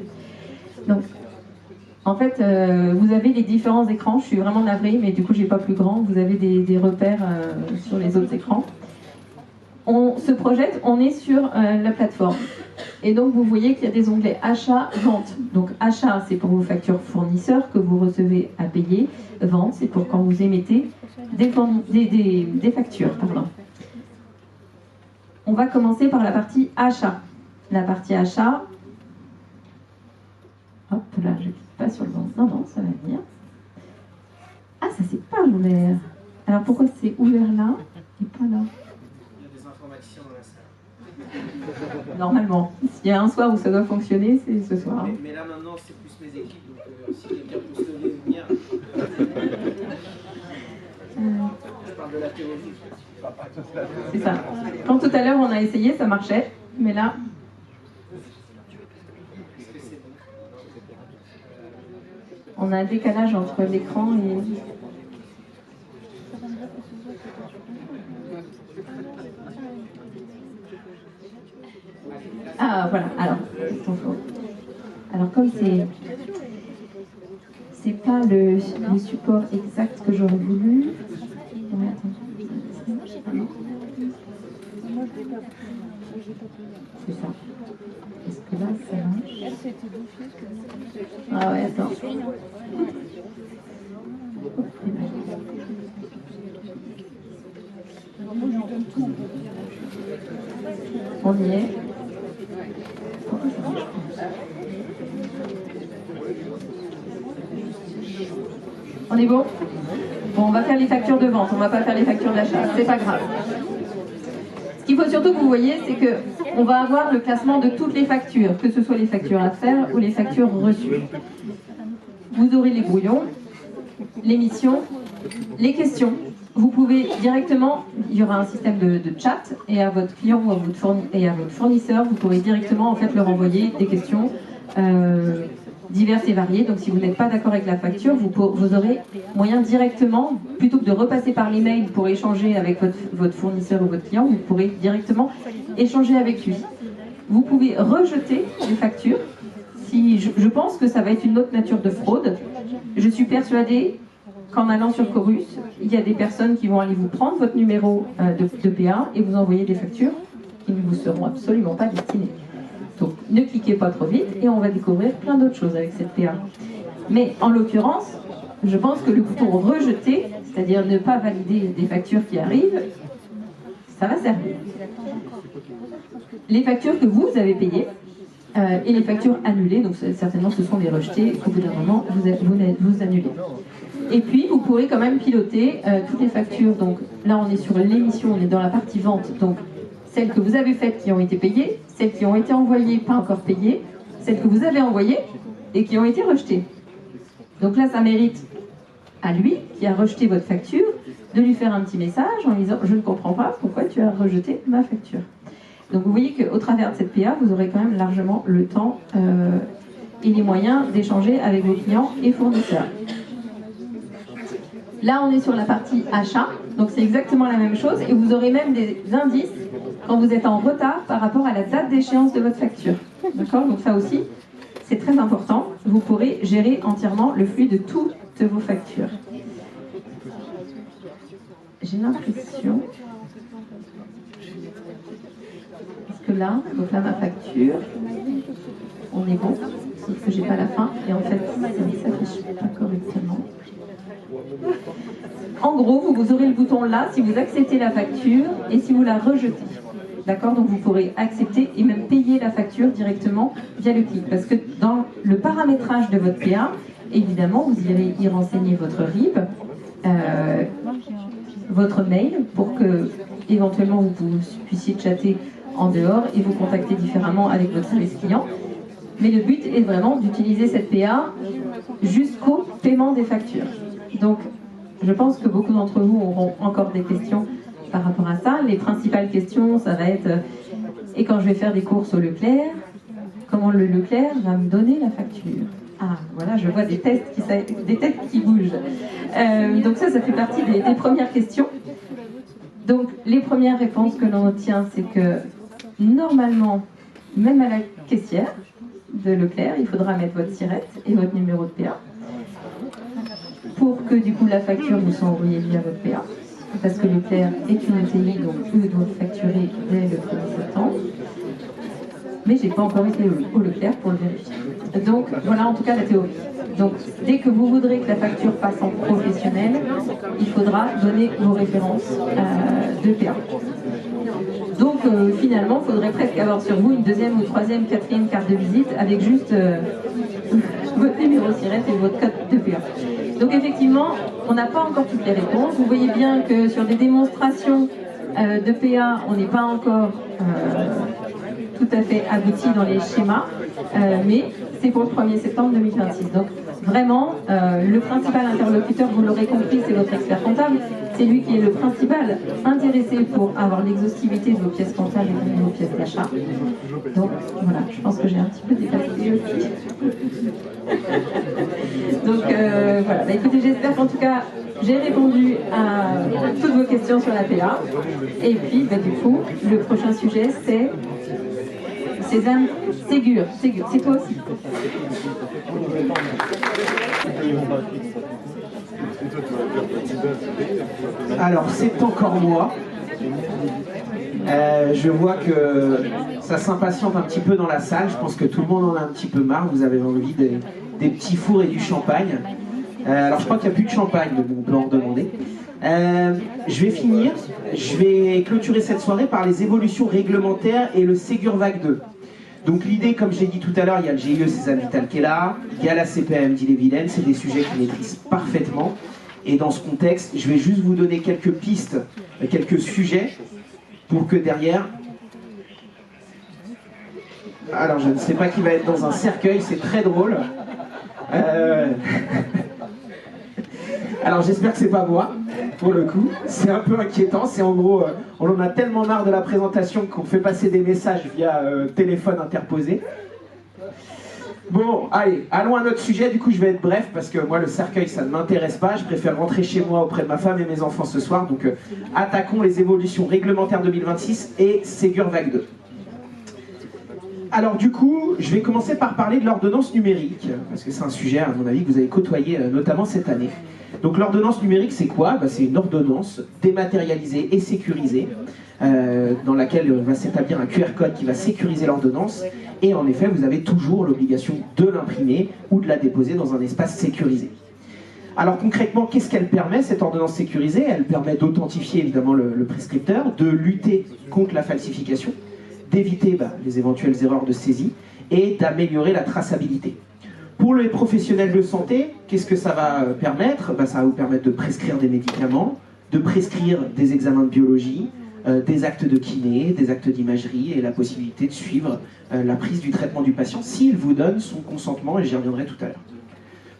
Donc, en fait, vous avez les différents écrans. Je suis vraiment navrée, mais du coup, j'ai pas plus grand. Vous avez des repères sur les autres écrans. On se projette, on est sur la plateforme. Et donc, vous voyez qu'il y a des onglets achat, vente. Donc, achat, c'est pour vos factures fournisseurs que vous recevez à payer. Vente, c'est pour quand vous émettez des factures. Pardon. On va commencer par la partie achat. La partie achat. Hop là, je ne clique pas sur le bon. Non, ça va venir. Ah, ça c'est pas ouvert. Alors pourquoi c'est ouvert là et pas là? Il y a des informations dans la salle. Normalement. S'il y a un soir où ça doit fonctionner, c'est ce soir. Mais là maintenant, c'est plus mes équipes. Donc si quelqu'un peut se lever et venir. Je parle de la théorie. C'est ça. Quand tout à l'heure on a essayé, ça marchait. Mais là. On a un décalage entre l'écran et... Ah, voilà. Alors comme c'est pas le support exact que j'aurais voulu... Ouais, c'est ça. Est-ce que là, ça marche? Ah ouais, attends. On y est. On est bon? Bon, on va faire les factures de vente, on va pas faire les factures d'achat, c'est pas grave. Ce qu'il faut surtout que vous voyez, c'est que on va avoir le classement de toutes les factures, que ce soit les factures à faire ou les factures reçues. Vous aurez les brouillons, les missions, les questions. Vous pouvez directement, il y aura un système de chat, et à votre client ou à votre fournisseur, vous pourrez directement en fait leur envoyer des questions diverses et variées. Donc si vous n'êtes pas d'accord avec la facture, vous aurez moyen directement, plutôt que de repasser par l'email pour échanger avec votre fournisseur ou votre client, vous pourrez directement échanger avec lui. Vous pouvez rejeter les factures. Si je pense que ça va être une autre nature de fraude. Je suis persuadée qu'en allant sur Chorus, il y a des personnes qui vont aller vous prendre votre numéro de PA et vous envoyer des factures qui ne vous seront absolument pas destinées. Donc ne cliquez pas trop vite et on va découvrir plein d'autres choses avec cette PA. Mais en l'occurrence, je pense que le bouton rejeter, c'est-à-dire ne pas valider des factures qui arrivent, ça va servir. Les factures que vous avez payées et les factures annulées, donc certainement ce sont les rejetés qu'au bout d'un moment vous annulez. Et puis vous pourrez quand même piloter toutes les factures. Donc là on est sur l'émission, on est dans la partie vente. Donc celles que vous avez faites qui ont été payées, celles qui ont été envoyées pas encore payées, celles que vous avez envoyées et qui ont été rejetées. Donc là ça mérite à lui qui a rejeté votre facture de lui faire un petit message en disant je ne comprends pas pourquoi tu as rejeté ma facture. Donc vous voyez qu'au travers de cette PA vous aurez quand même largement le temps et les moyens d'échanger avec vos clients et fournisseurs. Là, on est sur la partie achat, donc c'est exactement la même chose et vous aurez même des indices quand vous êtes en retard par rapport à la date d'échéance de votre facture. D'accord? Donc ça aussi, c'est très important. Vous pourrez gérer entièrement le flux de toutes vos factures. J'ai l'impression... jusque-là. Donc là, ma facture, on est bon, sauf que j'ai pas la fin, et en fait, ça ne s'affiche pas correctement. En gros, vous aurez le bouton là si vous acceptez la facture et si vous la rejetez. D'accord? Donc vous pourrez accepter et même payer la facture directement via le clic. Parce que dans le paramétrage de votre PA, évidemment, vous irez y renseigner votre RIB, votre mail, pour que éventuellement vous puissiez chatter en dehors et vous contacter différemment avec votre service client. Mais le but est vraiment d'utiliser cette PA jusqu'au paiement des factures. Donc, je pense que beaucoup d'entre vous auront encore des questions par rapport à ça. Les principales questions, ça va être et quand je vais faire des courses au Leclerc, comment le Leclerc va me donner la facture? Ah, voilà, je vois des têtes qui bougent. Donc ça fait partie des premières questions. Donc, les premières réponses que l'on obtient, c'est que normalement, même à la caissière de Leclerc, il faudra mettre votre SIRET et votre numéro de PA pour que du coup la facture vous soit envoyée via votre PA. Parce que Leclerc est une ETI, donc eux doivent facturer dès le 1er septembre. Mais j'ai pas encore été au Leclerc pour le vérifier. Donc voilà en tout cas la théorie. Donc dès que vous voudrez que la facture passe en professionnel, il faudra donner vos références de PA. Donc finalement, il faudrait presque avoir sur vous une deuxième ou troisième, quatrième carte de visite avec juste votre numéro SIRET et votre code de PA. Donc effectivement, on n'a pas encore toutes les réponses. Vous voyez bien que sur des démonstrations de PA, on n'est pas encore tout à fait abouti dans les schémas, mais c'est pour le 1er septembre 2026. Donc vraiment, le principal interlocuteur, vous l'aurez compris, c'est votre expert comptable. C'est lui qui est le principal intéressé pour avoir l'exhaustivité de vos pièces comptables et de vos pièces d'achat. Donc voilà, je pense que j'ai un petit peu dépassé aussi. Donc voilà, bah, écoutez, j'espère qu'en tout cas, j'ai répondu à toutes vos questions sur la PA. Et puis, bah, du coup, le prochain sujet, c'est Sésame Ségur. Ségur, c'est toi aussi. Alors, c'est encore moi. Je vois que ça s'impatiente un petit peu dans la salle. Je pense que tout le monde en a un petit peu marre. Vous avez envie des petits fours et du champagne. Alors, je crois qu'il n'y a plus de champagne, donc on peut en redemander. Je vais finir. Je vais clôturer cette soirée par les évolutions réglementaires et le Ségur Vague 2. Donc l'idée, comme j'ai dit tout à l'heure, il y a le GIE Sésame Vital qui est là, il y a la CPAM d'Ille-et-Vilaine, c'est des sujets qu'ils maîtrisent parfaitement. Et dans ce contexte, je vais juste vous donner quelques pistes, quelques sujets, pour que derrière... Alors je ne sais pas qui va être dans un cercueil, c'est très drôle. Alors j'espère que c'est pas moi, pour le coup. C'est un peu inquiétant, c'est en gros, on en a tellement marre de la présentation qu'on fait passer des messages via téléphone interposé. Bon, allez, allons à notre sujet. Du coup, je vais être bref parce que moi, le cercueil, ça ne m'intéresse pas. Je préfère rentrer chez moi auprès de ma femme et mes enfants ce soir. Donc, attaquons les évolutions réglementaires 2026 et Ségur Vague 2. Alors du coup, je vais commencer par parler de l'ordonnance numérique, parce que c'est un sujet, à mon avis, que vous avez côtoyé notamment cette année. Donc l'ordonnance numérique, c'est quoi? C'est une ordonnance dématérialisée et sécurisée, dans laquelle va s'établir un QR code qui va sécuriser l'ordonnance, et en effet, vous avez toujours l'obligation de l'imprimer ou de la déposer dans un espace sécurisé. Alors concrètement, qu'est-ce qu'elle permet, cette ordonnance sécurisée? Elle permet d'authentifier évidemment le prescripteur, de lutter contre la falsification, d'éviter les éventuelles erreurs de saisie et d'améliorer la traçabilité. Pour les professionnels de santé, qu'est-ce que ça va permettre? Ça va vous permettre de prescrire des médicaments, de prescrire des examens de biologie, des actes de kiné, des actes d'imagerie et la possibilité de suivre la prise du traitement du patient s'il vous donne son consentement, et j'y reviendrai tout à l'heure.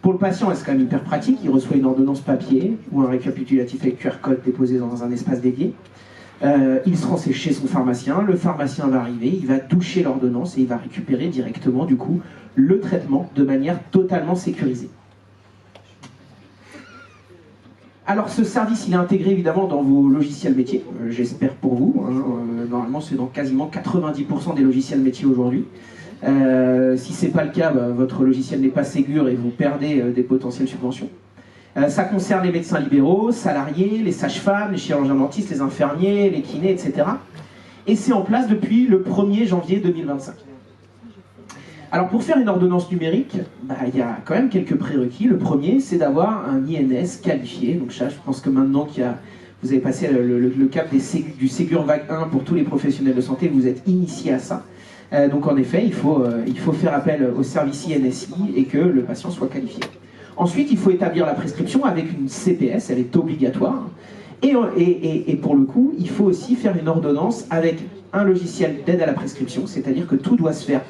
Pour le patient, c'est quand même hyper pratique, il reçoit une ordonnance papier ou un récapitulatif avec QR code déposé dans un espace dédié. Il se rend chez son pharmacien, le pharmacien va arriver, il va toucher l'ordonnance et il va récupérer directement du coup le traitement de manière totalement sécurisée. Alors ce service, il est intégré évidemment dans vos logiciels métiers, j'espère pour vous, normalement c'est dans quasiment 90% des logiciels métiers aujourd'hui. Si ce n'est pas le cas, votre logiciel n'est pas Ségur et vous perdez des potentielles subventions. Ça concerne les médecins libéraux, salariés, les sages-femmes, les chirurgiens dentistes, les infirmiers, les kinés, etc. et c'est en place depuis le 1er janvier 2025. Alors pour faire une ordonnance numérique, il y a quand même quelques prérequis. Le premier, c'est d'avoir un INS qualifié. Donc ça, je pense que maintenant vous avez passé le cap du Ségur Vague 1 pour tous les professionnels de santé, vous êtes initiés à ça. Donc en effet, il faut faire appel au service INSI et que le patient soit qualifié. Ensuite, il faut établir la prescription avec une CPS, elle est obligatoire. Et pour le coup, il faut aussi faire une ordonnance avec un logiciel d'aide à la prescription, c'est-à-dire que tout doit se faire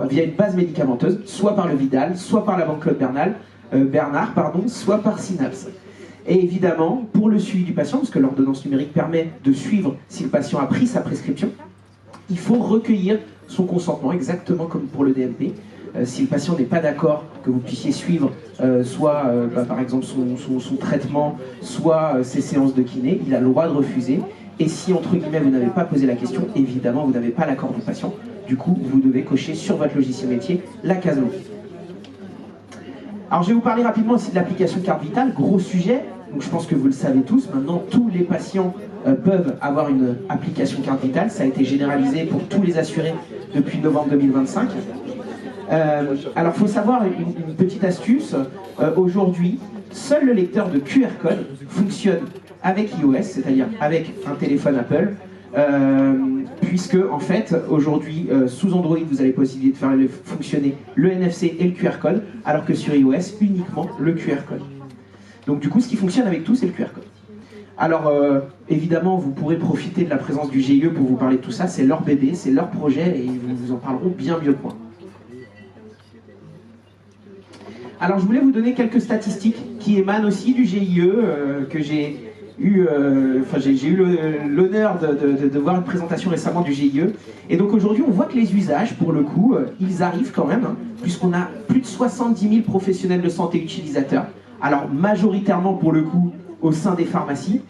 via une base médicamenteuse, soit par le Vidal, soit par la Banque Claude Bernard, soit par Synapse. Et évidemment, pour le suivi du patient, parce que l'ordonnance numérique permet de suivre si le patient a pris sa prescription, il faut recueillir son consentement, exactement comme pour le DMP. Si le patient n'est pas d'accord que vous puissiez suivre soit par exemple son traitement, soit ses séances de kiné, il a le droit de refuser. Et si, entre guillemets, vous n'avez pas posé la question, évidemment, vous n'avez pas l'accord du patient. Du coup, vous devez cocher sur votre logiciel métier la case oui. Alors, je vais vous parler rapidement aussi de l'application carte vitale, gros sujet. Donc, je pense que vous le savez tous. Maintenant, tous les patients peuvent avoir une application carte vitale. Ça a été généralisé pour tous les assurés depuis novembre 2025. Alors, il faut savoir une petite astuce. Aujourd'hui, seul le lecteur de QR code fonctionne avec iOS, c'est-à-dire avec un téléphone Apple, puisque en fait aujourd'hui sous Android vous avez la possibilité de faire fonctionner le NFC et le QR code, alors que sur iOS uniquement le QR code. Donc du coup ce qui fonctionne avec tout c'est le QR code. Alors évidemment vous pourrez profiter de la présence du GIE pour vous parler de tout ça, c'est leur bébé, c'est leur projet et ils vous en parleront bien mieux que moi. Alors je voulais vous donner quelques statistiques qui émanent aussi du GIE que j'ai eu l'honneur de voir une présentation récemment du GIE. Et donc aujourd'hui, on voit que les usages, pour le coup, ils arrivent quand même, puisqu'on a plus de 70 000 professionnels de santé utilisateurs. Alors majoritairement, pour le coup, au sein des pharmacies,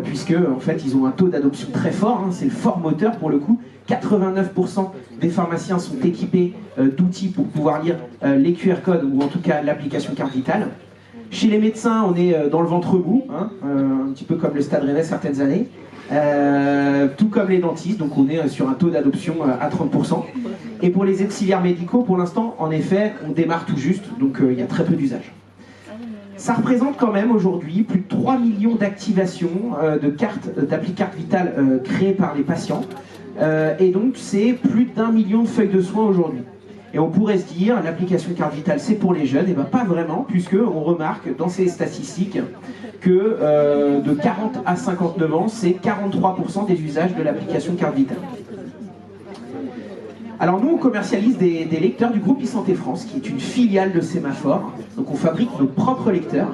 puisque en fait, ils ont un taux d'adoption très fort. C'est le fort moteur pour le coup. 89% des pharmaciens sont équipés d'outils pour pouvoir lire les QR codes ou en tout cas l'application carte vitale. Chez les médecins, on est dans le ventre mou, un petit peu comme le Stade Rennais certaines années, tout comme les dentistes, donc on est sur un taux d'adoption à 30%. Et pour les auxiliaires médicaux, pour l'instant, en effet, on démarre tout juste, donc il y a très peu d'usage. Ça représente quand même aujourd'hui plus de 3 millions d'activations d'appli carte vitale créées par les patients, et donc c'est plus d'1 million de feuilles de soins aujourd'hui. Et on pourrait se dire, l'application carte vitale, c'est pour les jeunes. Et bien pas vraiment, puisqu'on remarque dans ces statistiques que de 40 à 59 ans, c'est 43% des usages de l'application carte vitale. Alors nous, on commercialise des lecteurs du groupe e-Santé France, qui est une filiale de Sémaphore. Donc on fabrique nos propres lecteurs.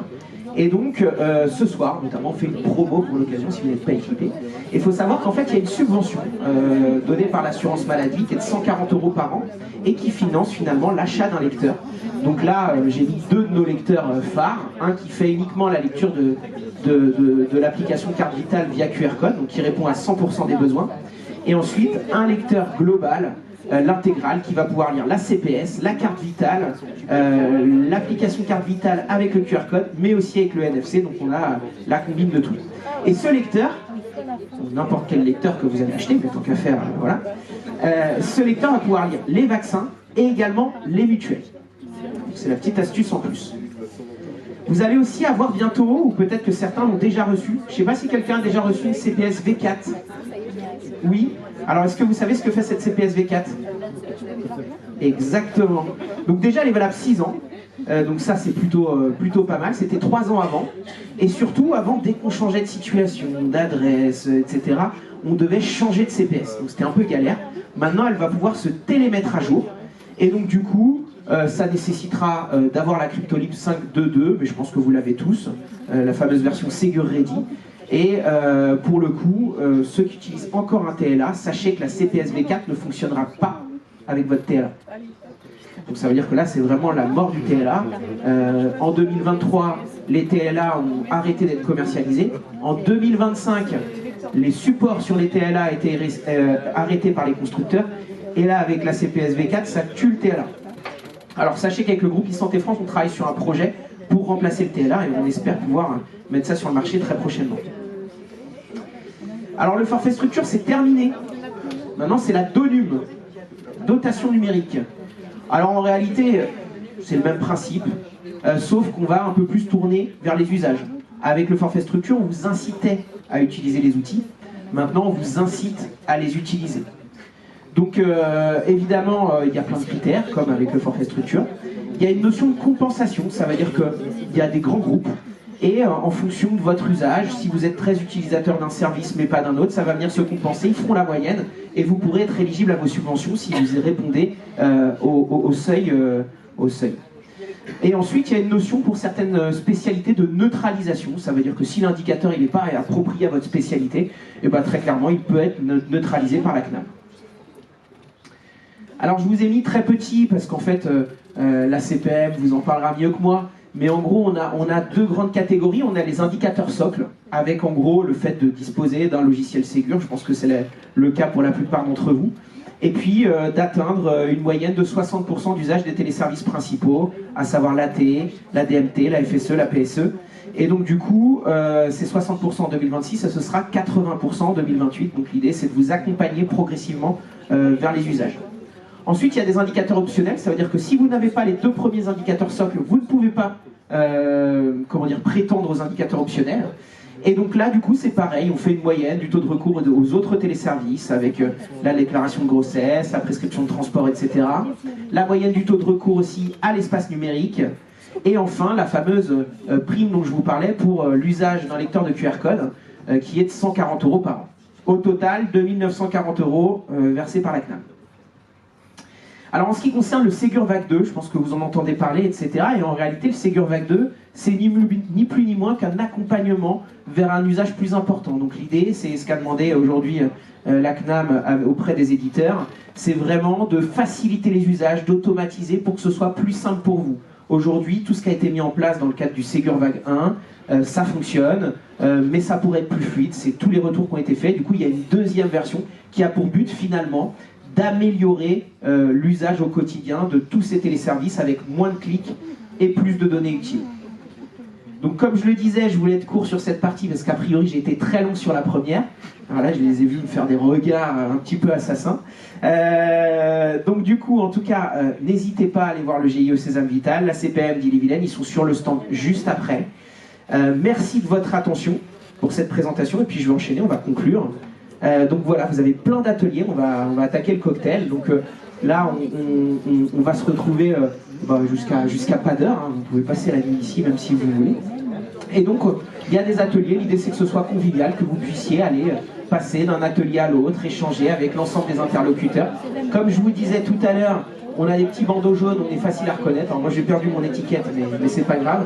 Et donc, ce soir, notamment, on fait une promo pour l'occasion, si vous n'êtes pas équipé. Et il faut savoir qu'en fait, il y a une subvention donnée par l'assurance maladie qui est de 140 € par an et qui finance finalement l'achat d'un lecteur. Donc là, j'ai mis 2 de nos lecteurs phares. Un qui fait uniquement la lecture de l'application carte vitale via QR code, donc qui répond à 100% des besoins. Et ensuite, un lecteur global, l'intégrale, qui va pouvoir lire la CPS, la carte vitale, l'application carte vitale avec le QR code, mais aussi avec le NFC, donc on a la combine de tout. Et ce lecteur, n'importe quel lecteur que vous avez acheté, mais tant qu'à faire, voilà, ce lecteur va pouvoir lire les vaccins et également les mutuelles. C'est la petite astuce en plus. Vous allez aussi avoir bientôt, ou peut-être que certains l'ont déjà reçu, je ne sais pas si quelqu'un a déjà reçu une CPS V4. Oui. Alors, est-ce que vous savez ce que fait cette CPS V4? Exactement. Donc déjà, elle est valable 6 ans. Donc ça, c'est plutôt pas mal. C'était 3 ans avant. Et surtout, avant, dès qu'on changeait de situation, d'adresse, etc., on devait changer de CPS. Donc c'était un peu galère. Maintenant, elle va pouvoir se télémettre à jour. Et donc du coup, ça nécessitera d'avoir la Cryptolib 5.2.2, mais je pense que vous l'avez tous, la fameuse version Ségur Ready. Et pour le coup, ceux qui utilisent encore un TLA, sachez que la CPS V4 ne fonctionnera pas avec votre TLA. Donc ça veut dire que là, c'est vraiment la mort du TLA. En 2023, les TLA ont arrêté d'être commercialisés. En 2025, les supports sur les TLA a été arrêtés par les constructeurs. Et là, avec la CPS V4, ça tue le TLA. Alors sachez qu'avec le groupe e-Santé France, on travaille sur un projet pour remplacer le TLA et on espère pouvoir mettre ça sur le marché très prochainement. Alors le forfait structure, c'est terminé. Maintenant, c'est la DONUM, dotation numérique. Alors en réalité, c'est le même principe, sauf qu'on va un peu plus tourner vers les usages. Avec le forfait structure, on vous incitait à utiliser les outils. Maintenant, on vous incite à les utiliser. Donc évidemment, il y a plein de critères, comme avec le forfait structure. Il y a une notion de compensation, ça veut dire qu'il y a des grands groupes, et en fonction de votre usage, si vous êtes très utilisateur d'un service mais pas d'un autre, ça va venir se compenser, ils feront la moyenne, et vous pourrez être éligible à vos subventions si vous répondez au seuil. Et ensuite, il y a une notion pour certaines spécialités de neutralisation. Ça veut dire que si l'indicateur n'est pas approprié à votre spécialité, et ben, très clairement, il peut être neutralisé par la CNAM. Alors, je vous ai mis très petit parce qu'en fait, la CPM vous en parlera mieux que moi. Mais en gros, on a deux grandes catégories. On a les indicateurs socles, avec en gros le fait de disposer d'un logiciel Ségur. Je pense que c'est le cas pour la plupart d'entre vous. Et puis d'atteindre une moyenne de 60% d'usage des téléservices principaux, à savoir l'AT, la DMT, la FSE, la PSE. Et donc du coup, c'est 60% en 2026 et ce sera 80% en 2028. Donc l'idée, c'est de vous accompagner progressivement vers les usages. Ensuite, il y a des indicateurs optionnels. Ça veut dire que si vous n'avez pas les deux premiers indicateurs socles, vous ne pouvez pas prétendre aux indicateurs optionnels. Et donc là, du coup, c'est pareil, on fait une moyenne du taux de recours aux autres téléservices avec la déclaration de grossesse, la prescription de transport, etc. La moyenne du taux de recours aussi à l'espace numérique. Et enfin, la fameuse prime dont je vous parlais pour l'usage d'un lecteur de QR code qui est de 140 € par an. Au total, 2 940 € versés par la CNAM. Alors en ce qui concerne le Ségur Vague 2, je pense que vous en entendez parler, etc. Et en réalité, le Ségur Vague 2, c'est ni plus ni moins qu'un accompagnement vers un usage plus important. Donc l'idée, c'est ce qu'a demandé aujourd'hui la CNAM auprès des éditeurs, c'est vraiment de faciliter les usages, d'automatiser pour que ce soit plus simple pour vous. Aujourd'hui, tout ce qui a été mis en place dans le cadre du Ségur Vague 1, ça fonctionne, mais ça pourrait être plus fluide, c'est tous les retours qui ont été faits. Du coup, il y a une deuxième version qui a pour but finalement d'améliorer l'usage au quotidien de tous ces téléservices avec moins de clics et plus de données utiles. Donc comme je le disais, je voulais être court sur cette partie parce qu'a priori j'ai été très long sur la première. Alors là, je les ai vus me faire des regards un petit peu assassins. Donc du coup, en tout cas, n'hésitez pas à aller voir le GIE Sésame Vital, la CPM d'Ille-et-Vilaine, ils sont sur le stand juste après. Merci de votre attention pour cette présentation et puis je vais enchaîner, on va conclure. Donc voilà, vous avez plein d'ateliers, on va attaquer le cocktail. Donc là, on va se retrouver jusqu'à pas d'heure. Hein. Vous pouvez passer la nuit ici, même si vous voulez. Et donc, il y a des ateliers. L'idée, c'est que ce soit convivial, que vous puissiez aller passer d'un atelier à l'autre, échanger avec l'ensemble des interlocuteurs. Comme je vous disais tout à l'heure, on a des petits bandeaux jaunes, on est facile à reconnaître. Alors moi, j'ai perdu mon étiquette, mais c'est pas grave.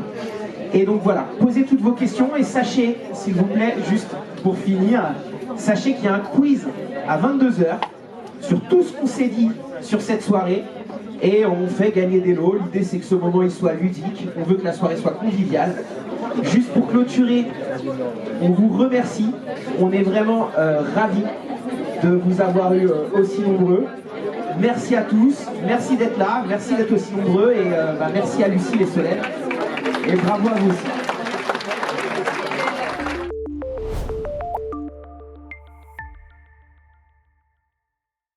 Et donc voilà, posez toutes vos questions et sachez, s'il vous plaît, juste pour finir, sachez qu'il y a un quiz à 22 h sur tout ce qu'on s'est dit sur cette soirée et on fait gagner des lots. L'idée c'est que ce moment il soit ludique, on veut que la soirée soit conviviale. Juste pour clôturer, on vous remercie, on est vraiment ravis de vous avoir eu aussi nombreux. Merci à tous, merci d'être là, merci d'être aussi nombreux et merci à Lucille et Solène et bravo à vous aussi.